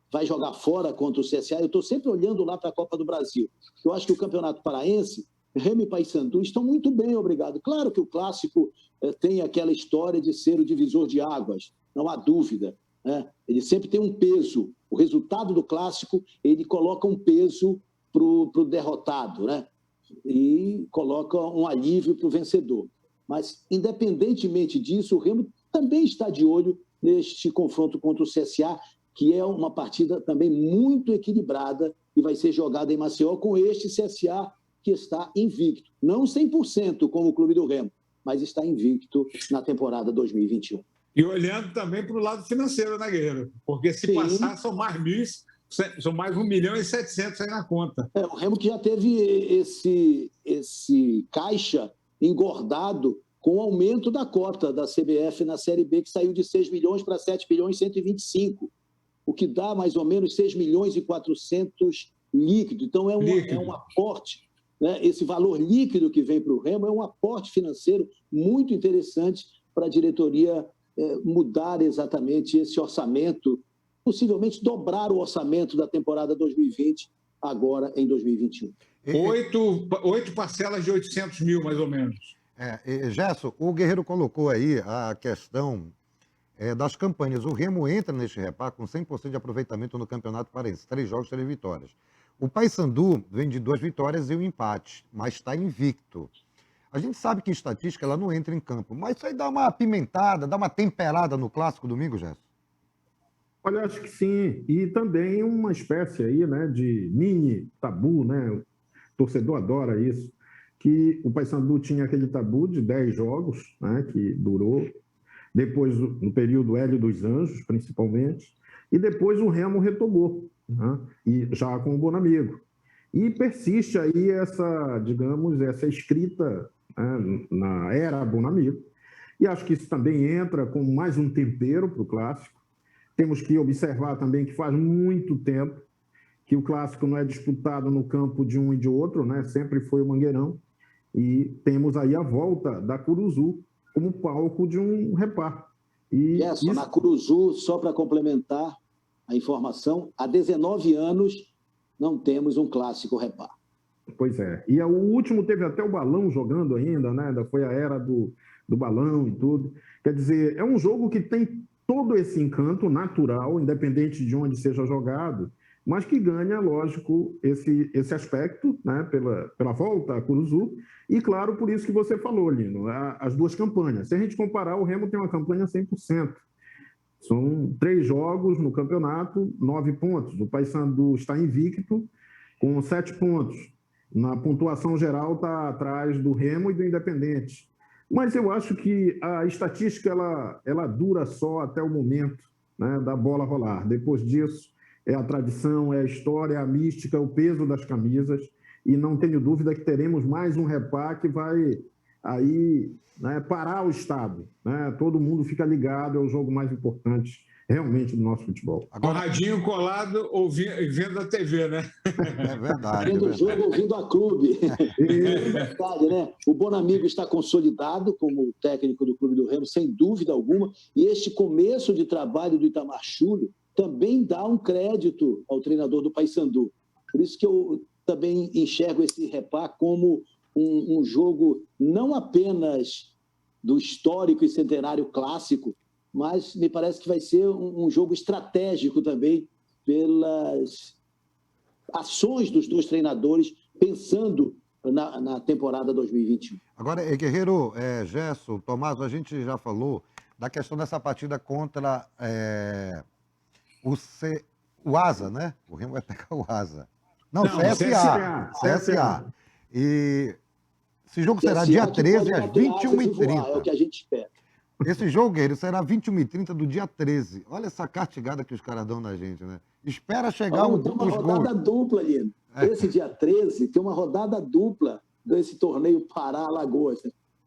Vai jogar fora contra o CSA. Eu estou sempre olhando lá para a Copa do Brasil. Eu acho que o Campeonato Paraense, Remo e Paysandu estão muito bem, obrigado. Claro que o Clássico tem aquela história de ser o divisor de águas, não há dúvida, né? Ele sempre tem um peso. O resultado do Clássico, ele coloca um peso para o derrotado, né? E coloca um alívio para o vencedor. Mas, independentemente disso, o Remo também está de olho neste confronto contra o CSA, que é uma partida também muito equilibrada e vai ser jogada em Maceió com este CSA que está invicto. Não 100% como o Clube do Remo, mas está invicto na temporada 2021. E olhando também para o lado financeiro, né, Guerreiro? Porque se passar, são mais 1,7 milhão aí na conta. O Remo que já teve esse caixa engordado com o aumento da cota da CBF na Série B, que saiu de 6 milhões para 7 milhões e 125, o que dá mais ou menos 6 milhões e 400 líquido. Então, é um aporte, né? Esse valor líquido que vem para o Remo é um aporte financeiro muito interessante para a diretoria mudar exatamente esse orçamento, possivelmente dobrar o orçamento da temporada 2020 agora em 2021. 8 parcelas de 800 mil, mais ou menos. Gerson, o Guerreiro colocou aí a questão das campanhas. O Remo entra neste repá com 100% de aproveitamento no Campeonato Paraense. 3 jogos, 3 vitórias. O Paysandu vem de 2 vitórias e um empate, mas está invicto. A gente sabe que em estatística ela não entra em campo, mas isso aí dá uma apimentada, dá uma temperada no Clássico domingo, Gerson? Olha, acho que sim. E também uma espécie aí, né, de mini tabu, né? O torcedor adora isso. Que o Paysandu tinha aquele tabu de 10 jogos, né, que durou. Depois, no período Hélio dos Anjos, principalmente. E depois o Remo retomou, né, e já com o Bonamigo. E persiste aí essa escrita, né, na era Bonamigo. E acho que isso também entra com mais um tempero para o Clássico. Temos que observar também que faz muito tempo que o Clássico não é disputado no campo de um e de outro, né? Sempre foi o Mangueirão. E temos aí a volta da Curuzu como palco de um repá. Na Curuzu, só para complementar a informação, há 19 anos não temos um Clássico repá. Pois é. E o último teve até o Balão jogando ainda, né? Ainda foi a era do Balão e tudo. Quer dizer, é um jogo que tem todo esse encanto natural, independente de onde seja jogado, mas que ganha, lógico, esse aspecto, né, pela volta a Curuzu, e claro, por isso que você falou, Lino, as 2 campanhas. Se a gente comparar, o Remo tem uma campanha 100%. São 3 jogos no campeonato, 9 pontos. O Paysandu está invicto, com 7 pontos. Na pontuação geral, está atrás do Remo e do Independente. Mas eu acho que a estatística ela dura só até o momento, né, da bola rolar. Depois disso, é a tradição, é a história, é a mística, o peso das camisas. E não tenho dúvida que teremos mais um repá que vai aí, né, parar o Estado, né? Todo mundo fica ligado, é o jogo mais importante realmente do nosso futebol. Agora, radinho colado, vendo a TV, né? É verdade. Vendo o jogo, ouvindo a clube. É verdade, né? O Bonamigo está consolidado como técnico do Clube do Remo, sem dúvida alguma, e este começo de trabalho do Itamar Schulli também dá um crédito ao treinador do Paysandu. Por isso que eu também enxergo esse repá como um jogo não apenas do histórico e centenário clássico, mas me parece que vai ser um jogo estratégico também pelas ações dos dois treinadores pensando na temporada 2021. Agora, Guerreiro, Gerson, Tomás, a gente já falou da questão dessa partida contra o Asa, né? O Remo vai pegar o Asa. Não, CSA. E esse jogo será dia 13 às 21h30. É o que a gente espera. Esse jogo, Guerreiro, será 21h30 do dia 13. Olha essa castigada que os caras dão na gente, né? Espera chegar tem uma rodada dupla, Lino. Esse dia 13 tem uma rodada dupla desse torneio Pará-Alagoas.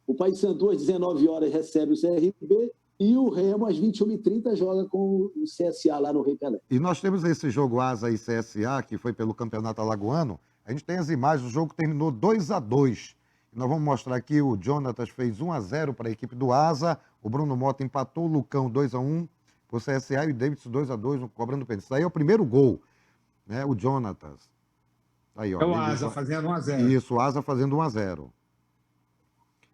O Paysandu às 19 horas recebe o CRB e o Remo às 21h30 joga com o CSA lá no Rei Pelé. E nós temos esse jogo Asa e CSA, que foi pelo Campeonato Alagoano. A gente tem as imagens, o jogo terminou 2-2. Nós vamos mostrar aqui, o Jonatas fez 1-0 para a equipe do Asa, o Bruno Mota empatou, o Lucão 2-1 para o CSA e o Davidson 2-2, cobrando pênalti. Isso aí é o primeiro gol, né? O Jonatas. Aí, ó, é o Asa fazendo 1-0. Isso, o Asa fazendo 1-0.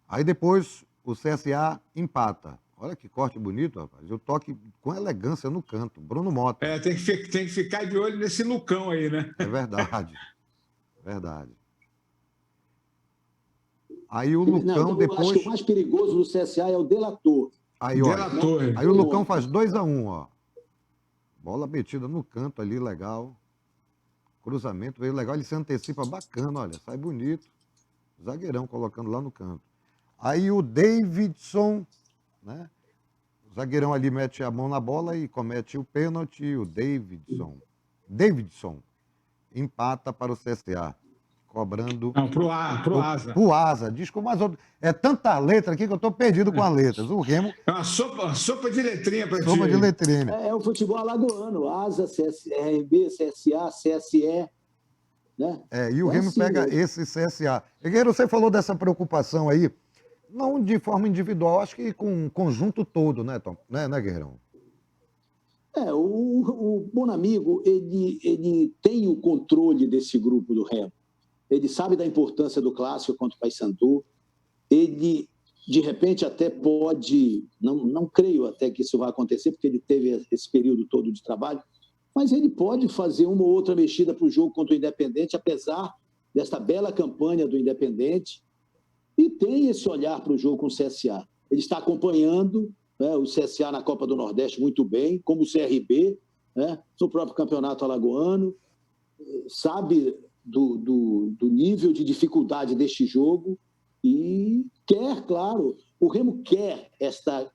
Aí depois o CSA empata. Olha que corte bonito, rapaz. O toque com elegância no canto. Bruno Mota. Tem que ficar de olho nesse Lucão aí, né? É verdade. Verdade. Aí o Lucão depois... Acho que o mais perigoso do CSA é o Delator. Aí, ó, aí o Lucão faz 2-1, ó. Bola metida no canto ali, legal. Cruzamento veio legal, ele se antecipa bacana, olha, sai bonito. Zagueirão colocando lá no canto. Aí o Davidson, né? O zagueirão ali mete a mão na bola e comete o pênalti. E o Davidson empata para o CSA. Cobrando... Não, pro Asa. Pro Asa. Diz com mais outro... É tanta letra aqui que eu tô perdido com as letras. O Remo... É uma sopa de letrinha para ti. Sopa de letrinha. É o futebol alagoano. Asa, RB, CSA, CSE. Né? E o Remo pega esse CSA. Guerreiro, você falou dessa preocupação aí, não de forma individual, acho que com o conjunto todo, né, Tom? Né, Guerreirão? O Bonamigo, ele tem o controle desse grupo do Remo. Ele sabe da importância do clássico contra o Paysandu. Ele, de repente, até pode... Não creio até que isso vai acontecer, porque ele teve esse período todo de trabalho, mas ele pode fazer uma ou outra mexida para o jogo contra o Independente, apesar desta bela campanha do Independente, e tem esse olhar para o jogo com o CSA. Ele está acompanhando, né, o CSA na Copa do Nordeste muito bem, como o CRB, né, no próprio Campeonato Alagoano, sabe do nível de dificuldade deste jogo e quer, claro, o Remo quer esta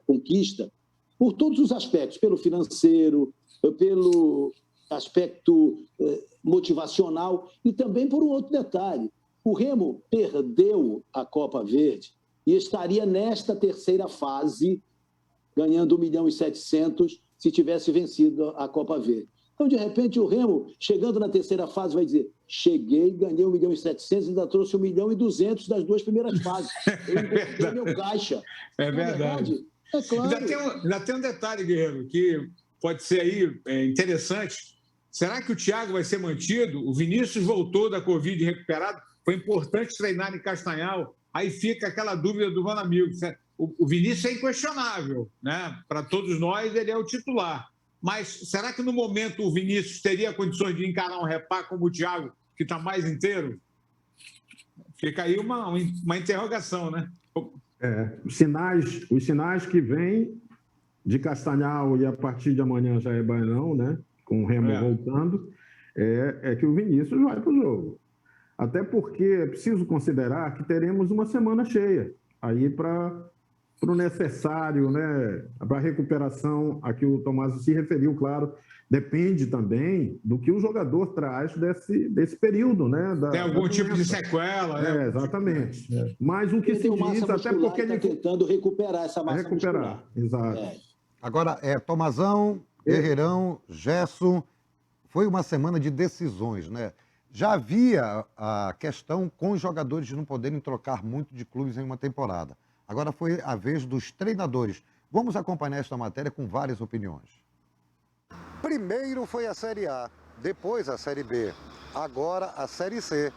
conquista por todos os aspectos, pelo financeiro, pelo aspecto motivacional e também por um outro detalhe. O Remo perdeu a Copa Verde e estaria nesta terceira fase ganhando 1.700.000 se tivesse vencido a Copa Verde. Então, de repente, o Remo, chegando na terceira fase, vai dizer: cheguei, ganhei 1.700.000 e ainda trouxe 1.200.000 das duas primeiras fases. Eu engordei meu caixa. É verdade. É claro. Ainda tem um detalhe, Guerreiro, que pode ser aí interessante. Será que o Thiago vai ser mantido? O Vinícius voltou da Covid recuperado. Foi importante treinar em Castanhal. Aí fica aquela dúvida do Bonamigo. O Vinícius é inquestionável, né? Para todos nós, ele é o titular. Mas será que no momento o Vinícius teria condições de encarar um repá como o Thiago, que está mais inteiro? Fica aí uma interrogação, né? Os sinais que vêm de Castanhal e a partir de amanhã já é Baianão, né? Com o Remo voltando, é que o Vinícius vai para o jogo. Até porque é preciso considerar que teremos uma semana cheia aí para o necessário, né? Para a recuperação a que o Tomás se referiu, claro, depende também do que o jogador traz desse período, né? Tem algum tipo de sequela, né? Exatamente. Mas o que se diz, até porque ele está tentando recuperar essa massa muscular. Exato. Agora, Tomazão, Guerreirão, Gerson, foi uma semana de decisões, né? Já havia a questão com os jogadores não poderem trocar muito de clubes em uma temporada. Agora foi a vez dos treinadores. Vamos acompanhar esta matéria com várias opiniões. Primeiro foi a Série A, depois a Série B, agora a Série C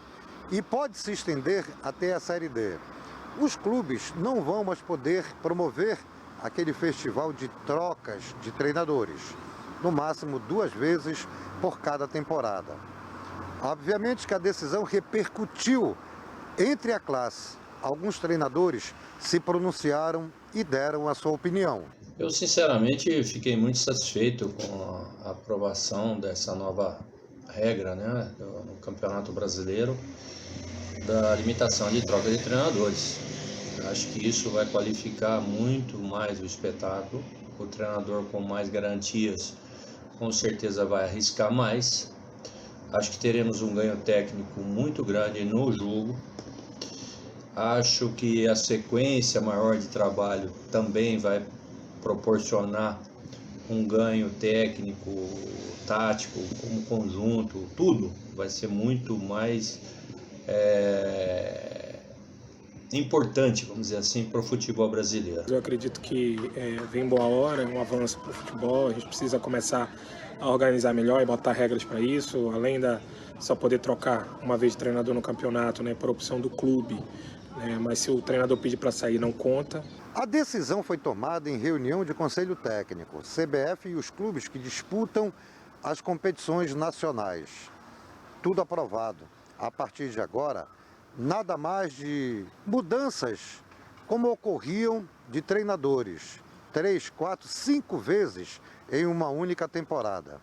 e pode se estender até a Série D. Os clubes não vão mais poder promover aquele festival de trocas de treinadores. no máximo 2 vezes por cada temporada. Obviamente que a decisão repercutiu entre a classe. Alguns treinadores se pronunciaram e deram a sua opinião. Eu, sinceramente, fiquei muito satisfeito com a aprovação dessa nova regra, né, no Campeonato Brasileiro, da limitação de troca de treinadores. Acho que isso vai qualificar muito mais o espetáculo. O treinador com mais garantias, com certeza vai arriscar mais. Acho que teremos um ganho técnico muito grande no jogo. Acho que a sequência maior de trabalho também vai proporcionar um ganho técnico, tático, como conjunto, tudo vai ser muito mais importante, vamos dizer assim, para o futebol brasileiro. Eu acredito que vem boa hora, é um avanço para o futebol, a gente precisa começar a organizar melhor e botar regras para isso, além da só poder trocar uma vez de treinador no campeonato, né, por opção do clube, né, mas se o treinador pedir para sair, não conta. A decisão foi tomada em reunião de conselho técnico, CBF e os clubes que disputam as competições nacionais. Tudo aprovado. A partir de agora, nada mais de mudanças como ocorriam de treinadores, 3, 4, 5 vezes em uma única temporada.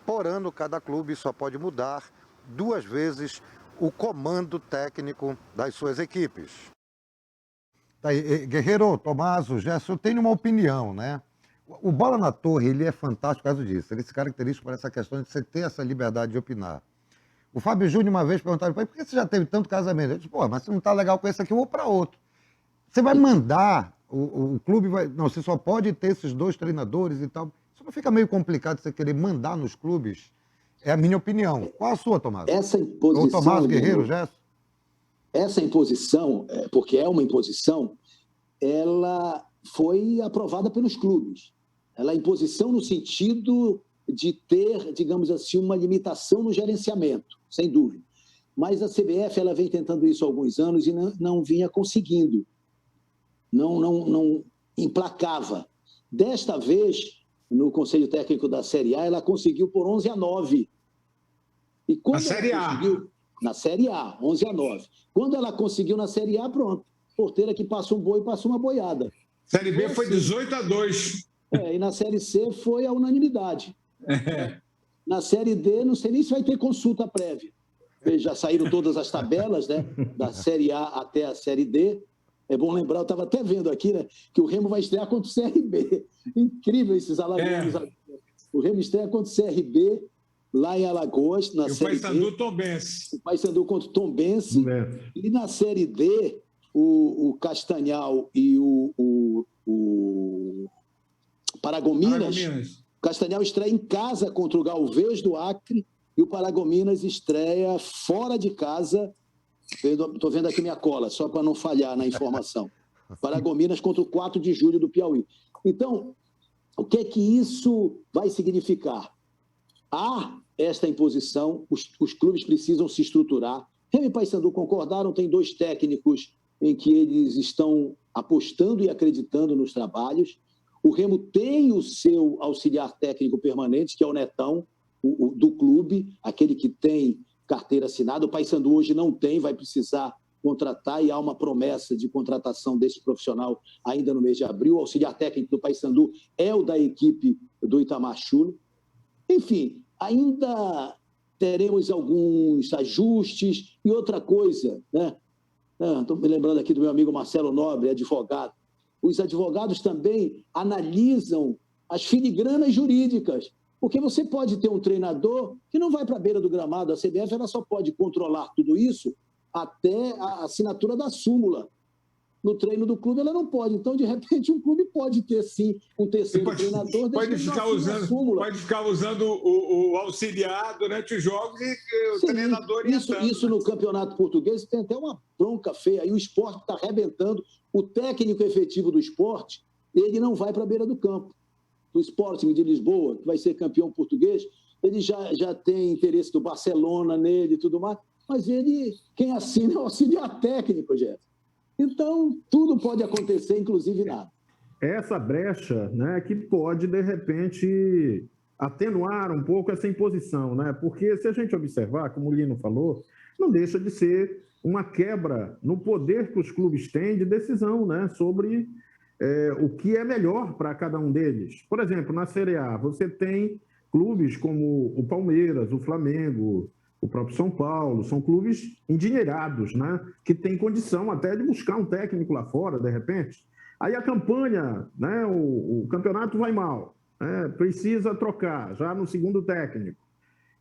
Por ano, cada clube só pode mudar 2 vezes o comando técnico das suas equipes. Tá aí, Guerreiro, Tomás, o Gerson, eu tenho uma opinião, né? O Bola na Torre, ele é fantástico por causa disso. Ele se caracteriza por essa questão de você ter essa liberdade de opinar. O Fábio Júnior uma vez perguntaram para ele, por que você já teve tanto casamento? Eu disse, pô, mas se não está legal com esse aqui, eu vou para outro. Você vai mandar, o clube vai... Não, você só pode ter esses 2 treinadores e tal. Isso não fica meio complicado você querer mandar nos clubes? É a minha opinião. Qual a sua, Tomás? Essa imposição... Ou Tomás, Guerreiro, Gerson? Essa imposição, porque é uma imposição, ela foi aprovada pelos clubes. Ela é imposição no sentido de ter, digamos assim, uma limitação no gerenciamento, sem dúvida. Mas a CBF ela vem tentando isso há alguns anos e não vinha conseguindo. Não emplacava. Desta vez, no Conselho Técnico da Série A, ela conseguiu por 11-9. E quando na Série A? Na Série A, 11-9. Quando ela conseguiu na Série A, pronto. Porteira que passa um boi, passa uma boiada. Série B foi 18-2. E na Série C foi a unanimidade. Na Série D, não sei nem se vai ter consulta prévia. Já saíram todas as tabelas, né? Da Série A até a Série D. É bom lembrar, eu estava até vendo aqui, né? Que o Remo vai estrear contra o CRB. Incrível esses alagoanos. O Remo estreia contra o CRB, lá em Alagoas, na Série D. O Paysandu Tombense. O Paysandu contra o Tombense. E na Série D, o Castanhal e o Paragominas. O Castanhal estreia em casa contra o Galvez do Acre e o Paragominas estreia fora de casa. Estou vendo aqui minha cola, só para não falhar na informação. Paragominas contra o 4 de julho do Piauí. Então, o que é que isso vai significar? Há esta imposição, os clubes precisam se estruturar. Remo e Paysandu concordaram, tem 2 técnicos em que eles estão apostando e acreditando nos trabalhos. O Remo tem o seu auxiliar técnico permanente, que é o Netão, do clube, aquele que tem carteira assinada. O Paysandu hoje não tem, vai precisar contratar e há uma promessa de contratação desse profissional ainda no mês de abril. O auxiliar técnico do Paysandu é o da equipe do Itamar Chulo. Enfim, ainda teremos alguns ajustes e outra coisa, né? Estou me lembrando aqui do meu amigo Marcelo Nobre, advogado. Os advogados também analisam as filigranas jurídicas, porque você pode ter um treinador que não vai para a beira do gramado. A CBF ela só pode controlar tudo isso até a assinatura da súmula. No treino do clube ela não pode. Então, de repente, um clube pode ter, sim, um terceiro treinador. Pode ficar usando o auxiliar durante os jogos e o treinador... Isso no campeonato português tem até uma bronca feia. Aí o Sport está arrebentando. O técnico efetivo do Sport, ele não vai para a beira do campo. Do Sporting de Lisboa, que vai ser campeão português, ele já tem interesse do Barcelona nele e tudo mais, mas quem assina é o auxiliar técnico, Jeff. Então, tudo pode acontecer, inclusive nada. Essa brecha, né, que pode, de repente, atenuar um pouco essa imposição, né? Porque se a gente observar, como o Lino falou, não deixa de ser uma quebra no poder que os clubes têm de decisão, né? Sobre o que é melhor para cada um deles. Por exemplo, na Série A, você tem clubes como o Palmeiras, o Flamengo, o próprio São Paulo, são clubes endinheirados, né? Que têm condição até de buscar um técnico lá fora, de repente. Aí a campanha, né? O campeonato vai mal, né? Precisa trocar já no segundo técnico.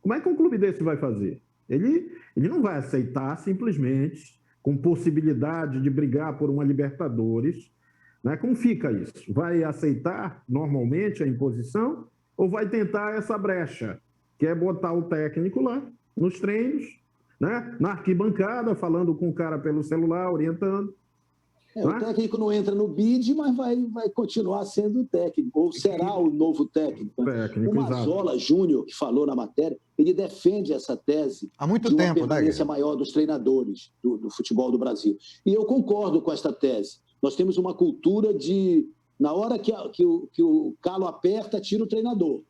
Como é que um clube desse vai fazer? Ele não vai aceitar simplesmente, com possibilidade de brigar por uma Libertadores, né? Como fica isso? Vai aceitar normalmente a imposição ou vai tentar essa brecha, que é botar o técnico lá nos treinos, né? Na arquibancada, falando com o cara pelo celular, orientando. O técnico não entra no bid, mas vai continuar sendo o técnico, ou será o novo técnico. O Mazzola Júnior, que falou na matéria, ele defende essa tese há muito de uma tempo, permanência maior dos treinadores do futebol do Brasil. E eu concordo com esta tese. Nós temos uma cultura de, na hora que o calo aperta, tira o treinador.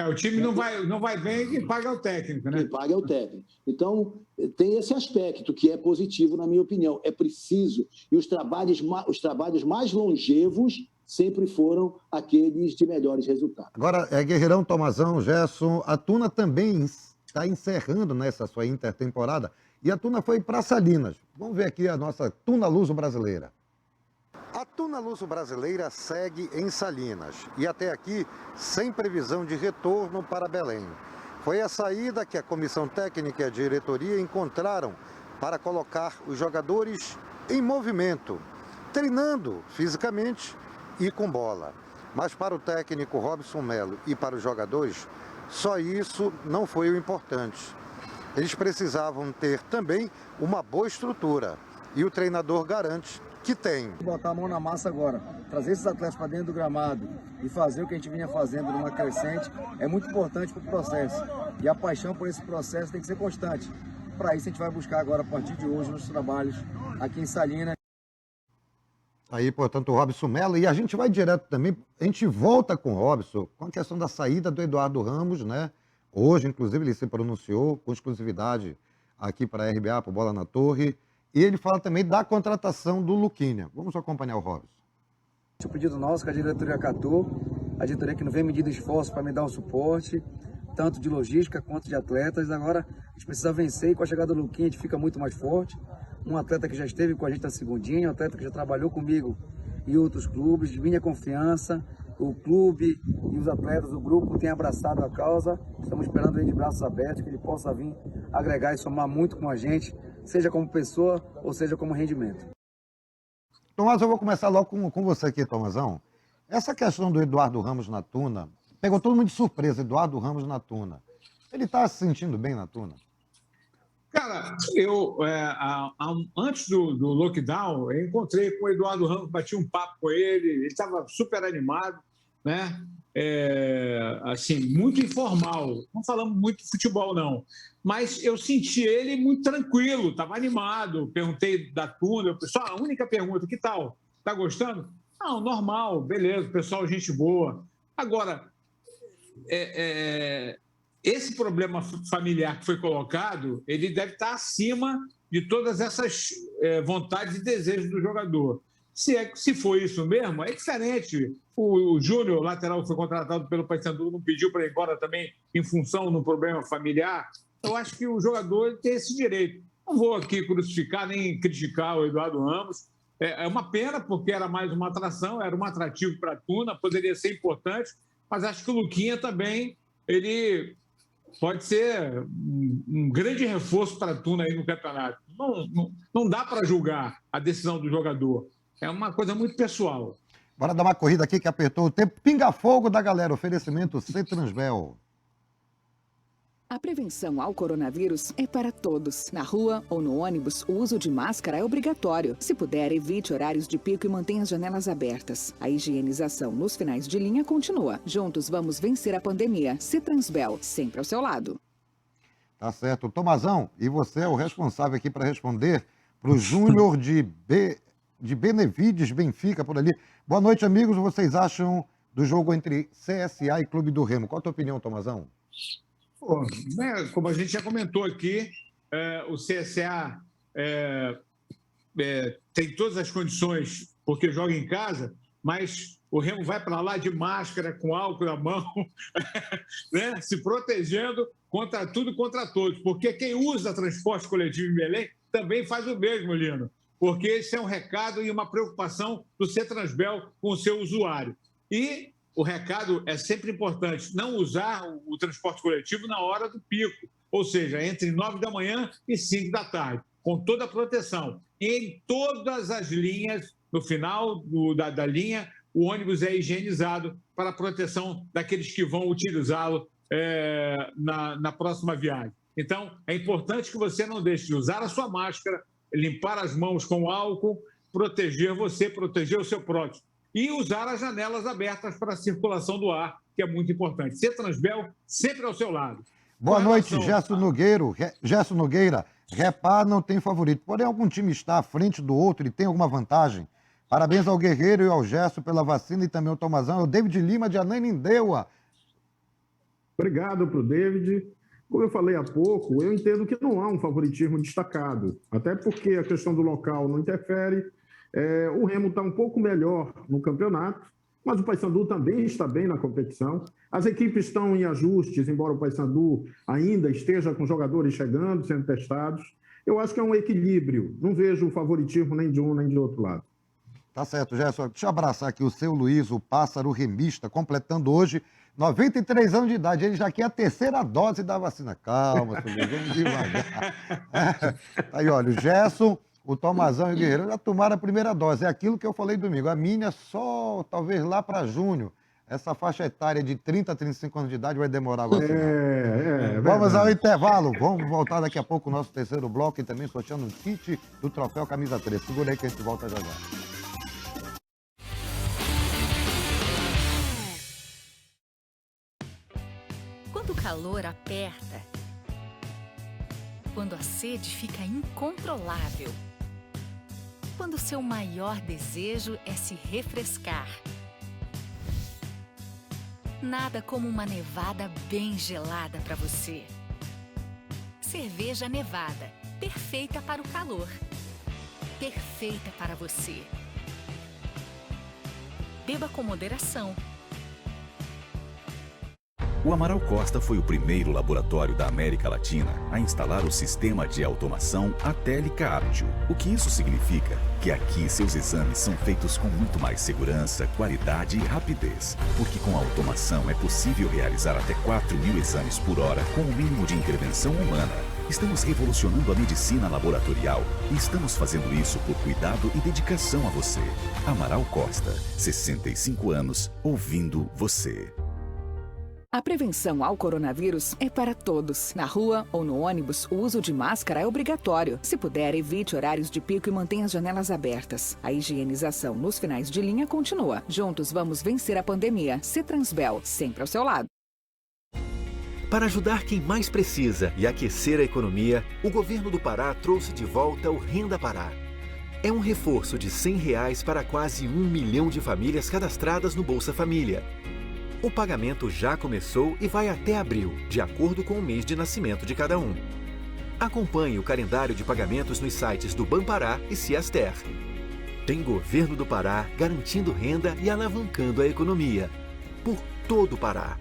O time não vai bem, quem paga é o técnico, né? Quem paga é o técnico. Então, tem esse aspecto que é positivo, na minha opinião. É preciso. E os trabalhos mais longevos sempre foram aqueles de melhores resultados. Agora, Guerreirão, Tomazão, Gerson, a Tuna também está encerrando nessa sua intertemporada. E a Tuna foi para Salinas. Vamos ver aqui a nossa Tuna Luso brasileira. A Tuna Luso brasileira segue em Salinas e até aqui sem previsão de retorno para Belém. Foi a saída que a comissão técnica e a diretoria encontraram para colocar os jogadores em movimento, treinando fisicamente e com bola. Mas para o técnico Robson Melo e para os jogadores, só isso não foi o importante. Eles precisavam ter também uma boa estrutura e o treinador garante que tem. Botar a mão na massa agora, trazer esses atletas para dentro do gramado e fazer o que a gente vinha fazendo numa crescente é muito importante para o processo. E a paixão por esse processo tem que ser constante. Para isso a gente vai buscar agora, a partir de hoje, nos trabalhos aqui em Salinas. Aí, portanto, o Robson Melo. E a gente vai direto também, a gente volta com o Robson, com a questão da saída do Eduardo Ramos, né? Hoje, inclusive, ele se pronunciou com exclusividade aqui para a RBA, para o Bola na Torre. E ele fala também da contratação do Luquinha. Vamos acompanhar o Robson. O pedido nosso que a diretoria acatou, a diretoria que não vem medindo esforço para me dar um suporte, tanto de logística quanto de atletas. Agora a gente precisa vencer e com a chegada do Luquinha a gente fica muito mais forte. Um atleta que já esteve com a gente na segundinha, um atleta que já trabalhou comigo em outros clubes, de minha confiança. O clube e os atletas, o grupo tem abraçado a causa. Estamos esperando ele de braços abertos, que ele possa vir agregar e somar muito com a gente, seja como pessoa ou seja como rendimento. Tomás, eu vou começar logo com você aqui, Tomazão. Essa questão do Eduardo Ramos na Tuna, pegou todo mundo de surpresa, Eduardo Ramos na Tuna. Ele está se sentindo bem na Tuna? Cara, antes do lockdown, eu encontrei com o Eduardo Ramos, bati um papo com ele estava super animado, né? Assim, muito informal, não falamos muito de futebol, não, mas eu senti ele muito tranquilo, estava animado, perguntei da Tuna, pessoal, a única pergunta, que tal? Tá gostando? Não, normal, beleza, pessoal, gente boa. Agora, esse problema familiar que foi colocado, ele deve estar acima de todas essas vontades e desejos do jogador. Se for isso mesmo, é diferente. O Júnior, lateral que foi contratado pelo Paysandu, não pediu para ir embora também em função do problema familiar. Eu acho que o jogador tem esse direito. Não vou aqui crucificar nem criticar o Eduardo Ramos. É uma pena, porque era mais uma atração, era um atrativo para a Tuna, poderia ser importante, mas acho que o Luquinha também, ele pode ser um grande reforço para a Tuna aí no campeonato. Não dá para julgar a decisão do jogador. É uma coisa muito pessoal. Bora dar uma corrida aqui que apertou o tempo. Pinga-fogo da galera. Oferecimento C-Transbel. A prevenção ao coronavírus é para todos. Na rua ou no ônibus, o uso de máscara é obrigatório. Se puder, evite horários de pico e mantenha as janelas abertas. A higienização nos finais de linha continua. Juntos vamos vencer a pandemia. C-Transbel, sempre ao seu lado. Tá certo. Tomazão, e você é o responsável aqui para responder para o Júnior de Benevides, Benfica, por ali. Boa noite, amigos. Vocês acham do jogo entre CSA e Clube do Remo. Qual a tua opinião, Tomazão? Como a gente já comentou aqui, o CSA tem todas as condições porque joga em casa, mas o Remo vai para lá de máscara, com álcool na mão, né? Se protegendo contra tudo e contra todos. Porque quem usa transporte coletivo em Belém também faz o mesmo, Lino. Porque esse é um recado e uma preocupação do CETRANSBEL com o seu usuário. E o recado é sempre importante, não usar o transporte coletivo na hora do pico, ou seja, entre 9 da manhã e 5 da tarde, com toda a proteção. E em todas as linhas, no final da linha, o ônibus é higienizado para a proteção daqueles que vão utilizá-lo na próxima viagem. Então, é importante que você não deixe de usar a sua máscara, limpar as mãos com álcool, proteger você, proteger o seu próximo. E usar as janelas abertas para a circulação do ar, que é muito importante. CETRANSBEL sempre ao seu lado. Boa noite, Gerson Nogueira. Repar não tem favorito, porém algum time está à frente do outro e tem alguma vantagem? Parabéns ao Guerreiro e ao Gerson pela vacina e também ao Tomazão. É o David Lima de Ananindeua. Obrigado para o David. Como eu falei há pouco, eu entendo que não há um favoritismo destacado, até porque a questão do local não interfere. O Remo está um pouco melhor no campeonato, mas o Paysandu também está bem na competição. As equipes estão em ajustes, embora o Paysandu ainda esteja com jogadores chegando, sendo testados. Eu acho que é um equilíbrio. Não vejo o favoritismo nem de um nem de outro lado. Tá certo, Gerson. Deixa eu abraçar aqui o seu Luiz, o pássaro remista, completando hoje 93 anos de idade. Ele já quer a terceira dose da vacina. Calma, seu Luiz, vamos devagar. Aí, olha, o Gerson, o Tomazão e o Guerreiro já tomaram a primeira dose. É aquilo que eu falei domingo. A minha só, talvez, lá para junho. Essa faixa etária de 30 a 35 anos de idade vai demorar a vacinar. Vamos ao intervalo. Vamos voltar daqui a pouco o nosso terceiro bloco e também sorteando um kit do Troféu Camisa 13. Segura aí que a gente volta já já. Quando o calor aperta, quando a sede fica incontrolável, quando o seu maior desejo é se refrescar. Nada como uma nevada bem gelada para você. Cerveja Nevada, perfeita para o calor, perfeita para você. Beba com moderação. O Amaral Costa foi o primeiro laboratório da América Latina a instalar o sistema de automação Atélica Aptio. O que isso significa? Que aqui seus exames são feitos com muito mais segurança, qualidade e rapidez. Porque com a automação é possível realizar até 4.000 exames por hora com o mínimo de intervenção humana. Estamos revolucionando a medicina laboratorial e estamos fazendo isso por cuidado e dedicação a você. Amaral Costa, 65 anos, ouvindo você. A prevenção ao coronavírus é para todos. Na rua ou no ônibus, o uso de máscara é obrigatório. Se puder, evite horários de pico e mantenha as janelas abertas. A higienização nos finais de linha continua. Juntos vamos vencer a pandemia. CETRANSBEL, sempre ao seu lado. Para ajudar quem mais precisa e aquecer a economia, o governo do Pará trouxe de volta o Renda Pará. É um reforço de R$100 para quase 1 milhão de famílias cadastradas no Bolsa Família. O pagamento já começou e vai até abril, de acordo com o mês de nascimento de cada um. Acompanhe o calendário de pagamentos nos sites do Banpará e Ciaster. Tem Governo do Pará garantindo renda e alavancando a economia. Por todo o Pará.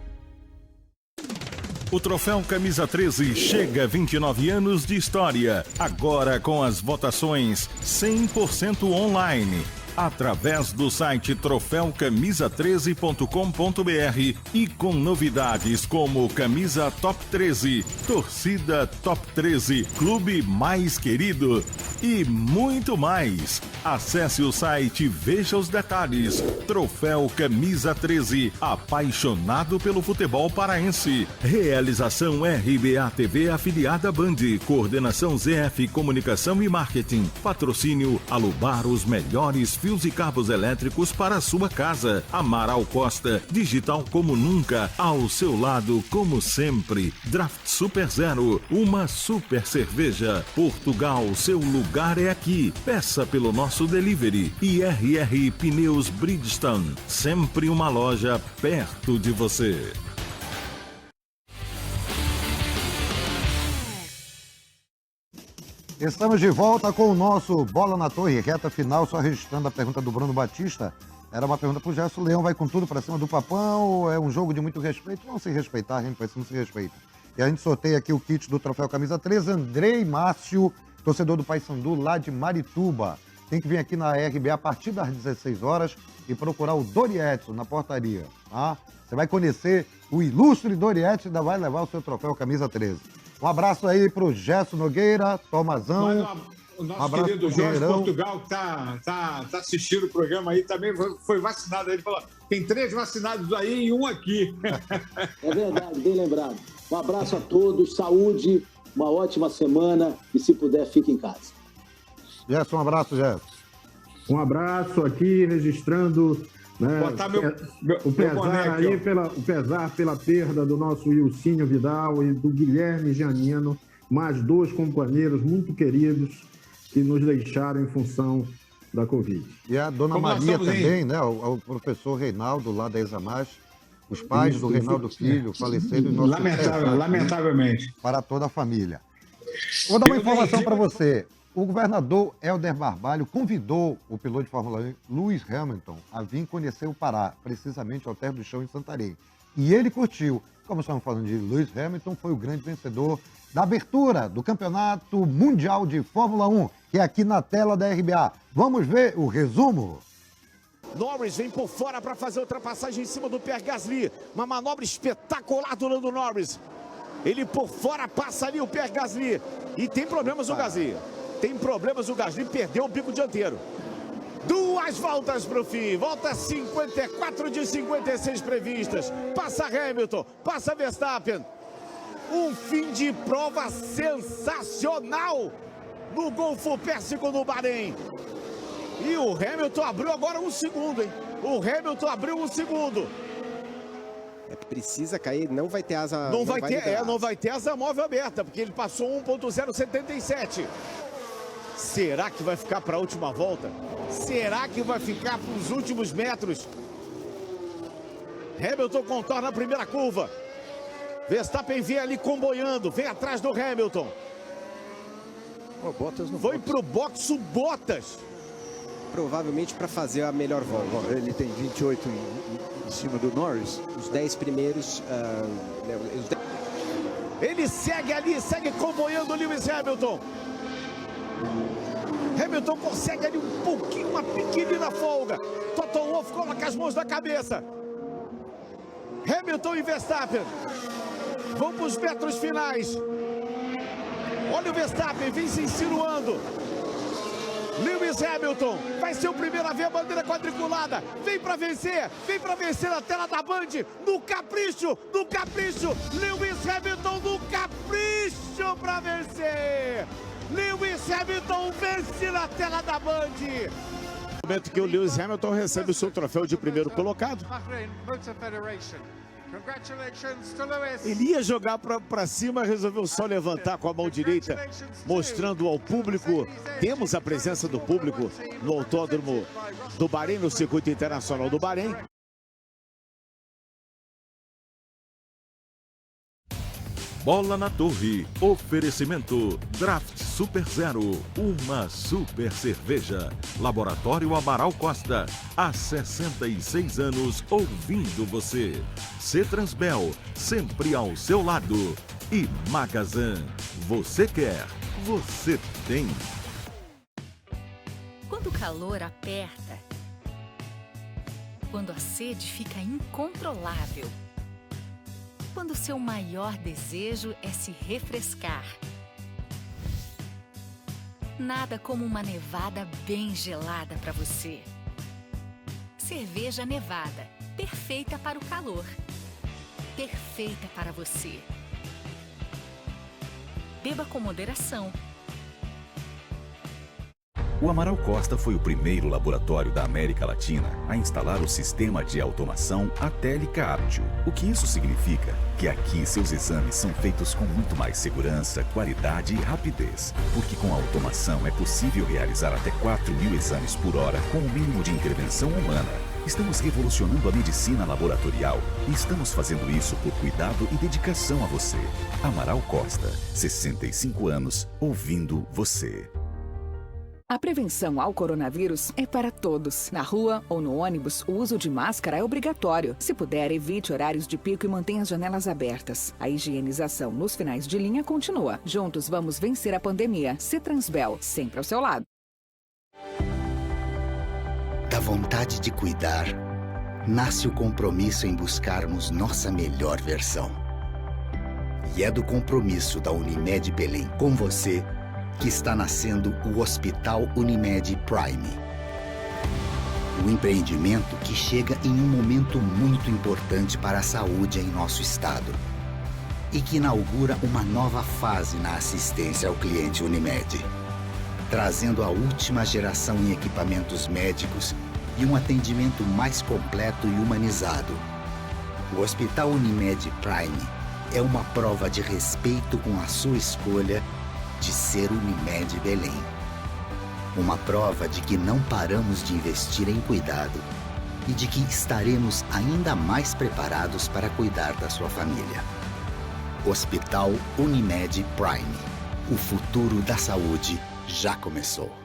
O Troféu Camisa 13 chega a 29 anos de história. Agora com as votações 100% online. Através do site troféucamisa13.com.br e com novidades como Camisa Top 13, Torcida Top 13, Clube Mais Querido e muito mais. Acesse o site e veja os detalhes. Troféu Camisa 13, apaixonado pelo futebol paraense. Realização RBA TV afiliada Band. Coordenação ZF Comunicação e Marketing. Patrocínio Alubar, os melhores fios e cabos elétricos para a sua casa. Amaral Costa, digital como nunca, ao seu lado como sempre. Draft Super Zero, uma super cerveja. Portugal, seu lugar lugar é aqui. Peça pelo nosso delivery. IRR Pneus Bridgestone. Sempre uma loja perto de você. Estamos de volta com o nosso Bola na Torre, reta final, só registrando a pergunta do Bruno Batista. Era uma pergunta pro Gerson Leão, vai com tudo pra cima do Papão, ou é um jogo de muito respeito? Vamos se respeitar, a gente vai se respeita. E a gente sorteia aqui o kit do Troféu Camisa 13, Andrei Márcio, torcedor do Paysandu, lá de Marituba. Tem que vir aqui na RBA a partir das 16 horas e procurar o Dori Edson na portaria, tá? Você vai conhecer o ilustre Dori Edson e ainda vai levar o seu Troféu Camisa 13. Um abraço aí pro Gerson Nogueira, Tomazão. O nosso querido Jorge Portugal, que tá assistindo o programa aí, também foi vacinado. Ele falou, tem 3 vacinados aí e 1 aqui. É verdade, bem lembrado. Um abraço a todos, saúde, uma ótima semana e, se puder, fique em casa. Gerson, um abraço, Gerson. Um abraço aqui, registrando... Né, botar o pesar aí, o pesar pela perda do nosso Ilcínio Vidal e do Guilherme Giannino, mais 2 companheiros muito queridos que nos deixaram em função da Covid. E a dona Maria também, né? O professor Reinaldo, lá da Examás, os pais do Reinaldo Filho faleceram. Lamentavelmente. Para toda a família. Vou dar uma informação para você. O governador Helder Barbalho convidou o piloto de Fórmula 1, Lewis Hamilton, a vir conhecer o Pará, precisamente ao Terra do Chão em Santarém. E ele curtiu. Como estamos falando de Lewis Hamilton, foi o grande vencedor da abertura do Campeonato Mundial de Fórmula 1, que é aqui na tela da RBA. Vamos ver o resumo. Norris vem por fora para fazer a ultrapassagem em cima do Pierre Gasly. Uma manobra espetacular do Lando Norris. Ele por fora passa ali o Pierre Gasly. E tem problemas o Gasly. Tem problemas, o Gasly perdeu o bico dianteiro. 2 voltas para o fim. Volta 54 de 56 previstas. Passa Hamilton, passa Verstappen. Um fim de prova sensacional no Golfo Pérsico no Bahrein. E o Hamilton abriu agora 1 segundo, hein? O Hamilton abriu 1 segundo. Precisa cair, não vai ter asa... Não vai ter asa móvel aberta, porque ele passou 1.077. Será que vai ficar para a última volta? Será que vai ficar para os últimos metros? Hamilton contorna a primeira curva. Verstappen vem ali comboiando, vem atrás do Hamilton. Bottas não foi pro box o Bottas. Provavelmente para fazer a melhor volta. Ele tem 28 em cima do Norris. Os 10 primeiros... Ele segue ali, segue comboiando o Lewis Hamilton. Hamilton consegue ali um pouquinho, uma pequenina folga. Toto Wolff coloca as mãos na cabeça. Hamilton e Verstappen vão para os metros finais. Olha o Verstappen, vem se insinuando. Lewis Hamilton vai ser o primeiro a ver a bandeira quadriculada. Vem para vencer na tela da Band. No capricho. Lewis Hamilton no capricho para vencer. Lewis Hamilton vence na tela da Band. No momento que o Lewis Hamilton recebe o seu troféu de primeiro colocado. Ele ia jogar para cima, resolveu só levantar com a mão direita, mostrando ao público. Temos a presença do público no Autódromo do Bahrein, no Circuito Internacional do Bahrein. Bola na Torre. Oferecimento Draft Super Zero. Uma super cerveja. Laboratório Amaral Costa. Há 66 anos ouvindo você. Cetransbel. Sempre ao seu lado. E Magazan. Você quer. Você tem. Quando o calor aperta. Quando a sede fica incontrolável. Quando o seu maior desejo é se refrescar. Nada como uma nevada bem gelada para você. Cerveja Nevada, perfeita para o calor. Perfeita para você. Beba com moderação. O Amaral Costa foi o primeiro laboratório da América Latina a instalar o sistema de automação Atélica Aptio. O que isso significa? Que aqui seus exames são feitos com muito mais segurança, qualidade e rapidez. Porque com a automação é possível realizar até 4.000 exames por hora com o mínimo de intervenção humana. Estamos revolucionando a medicina laboratorial e estamos fazendo isso por cuidado e dedicação a você. Amaral Costa, 65 anos, ouvindo você. A prevenção ao coronavírus é para todos. Na rua ou no ônibus, o uso de máscara é obrigatório. Se puder, evite horários de pico e mantenha as janelas abertas. A higienização nos finais de linha continua. Juntos vamos vencer a pandemia. Cetransbel, sempre ao seu lado. Da vontade de cuidar, nasce o compromisso em buscarmos nossa melhor versão. E é do compromisso da Unimed Belém com você que está nascendo o Hospital Unimed Prime. O empreendimento que chega em um momento muito importante para a saúde em nosso estado e que inaugura uma nova fase na assistência ao cliente Unimed, trazendo a última geração em equipamentos médicos e um atendimento mais completo e humanizado. O Hospital Unimed Prime é uma prova de respeito com a sua escolha de ser Unimed Belém. Uma prova de que não paramos de investir em cuidado e de que estaremos ainda mais preparados para cuidar da sua família. Hospital Unimed Prime. O futuro da saúde já começou.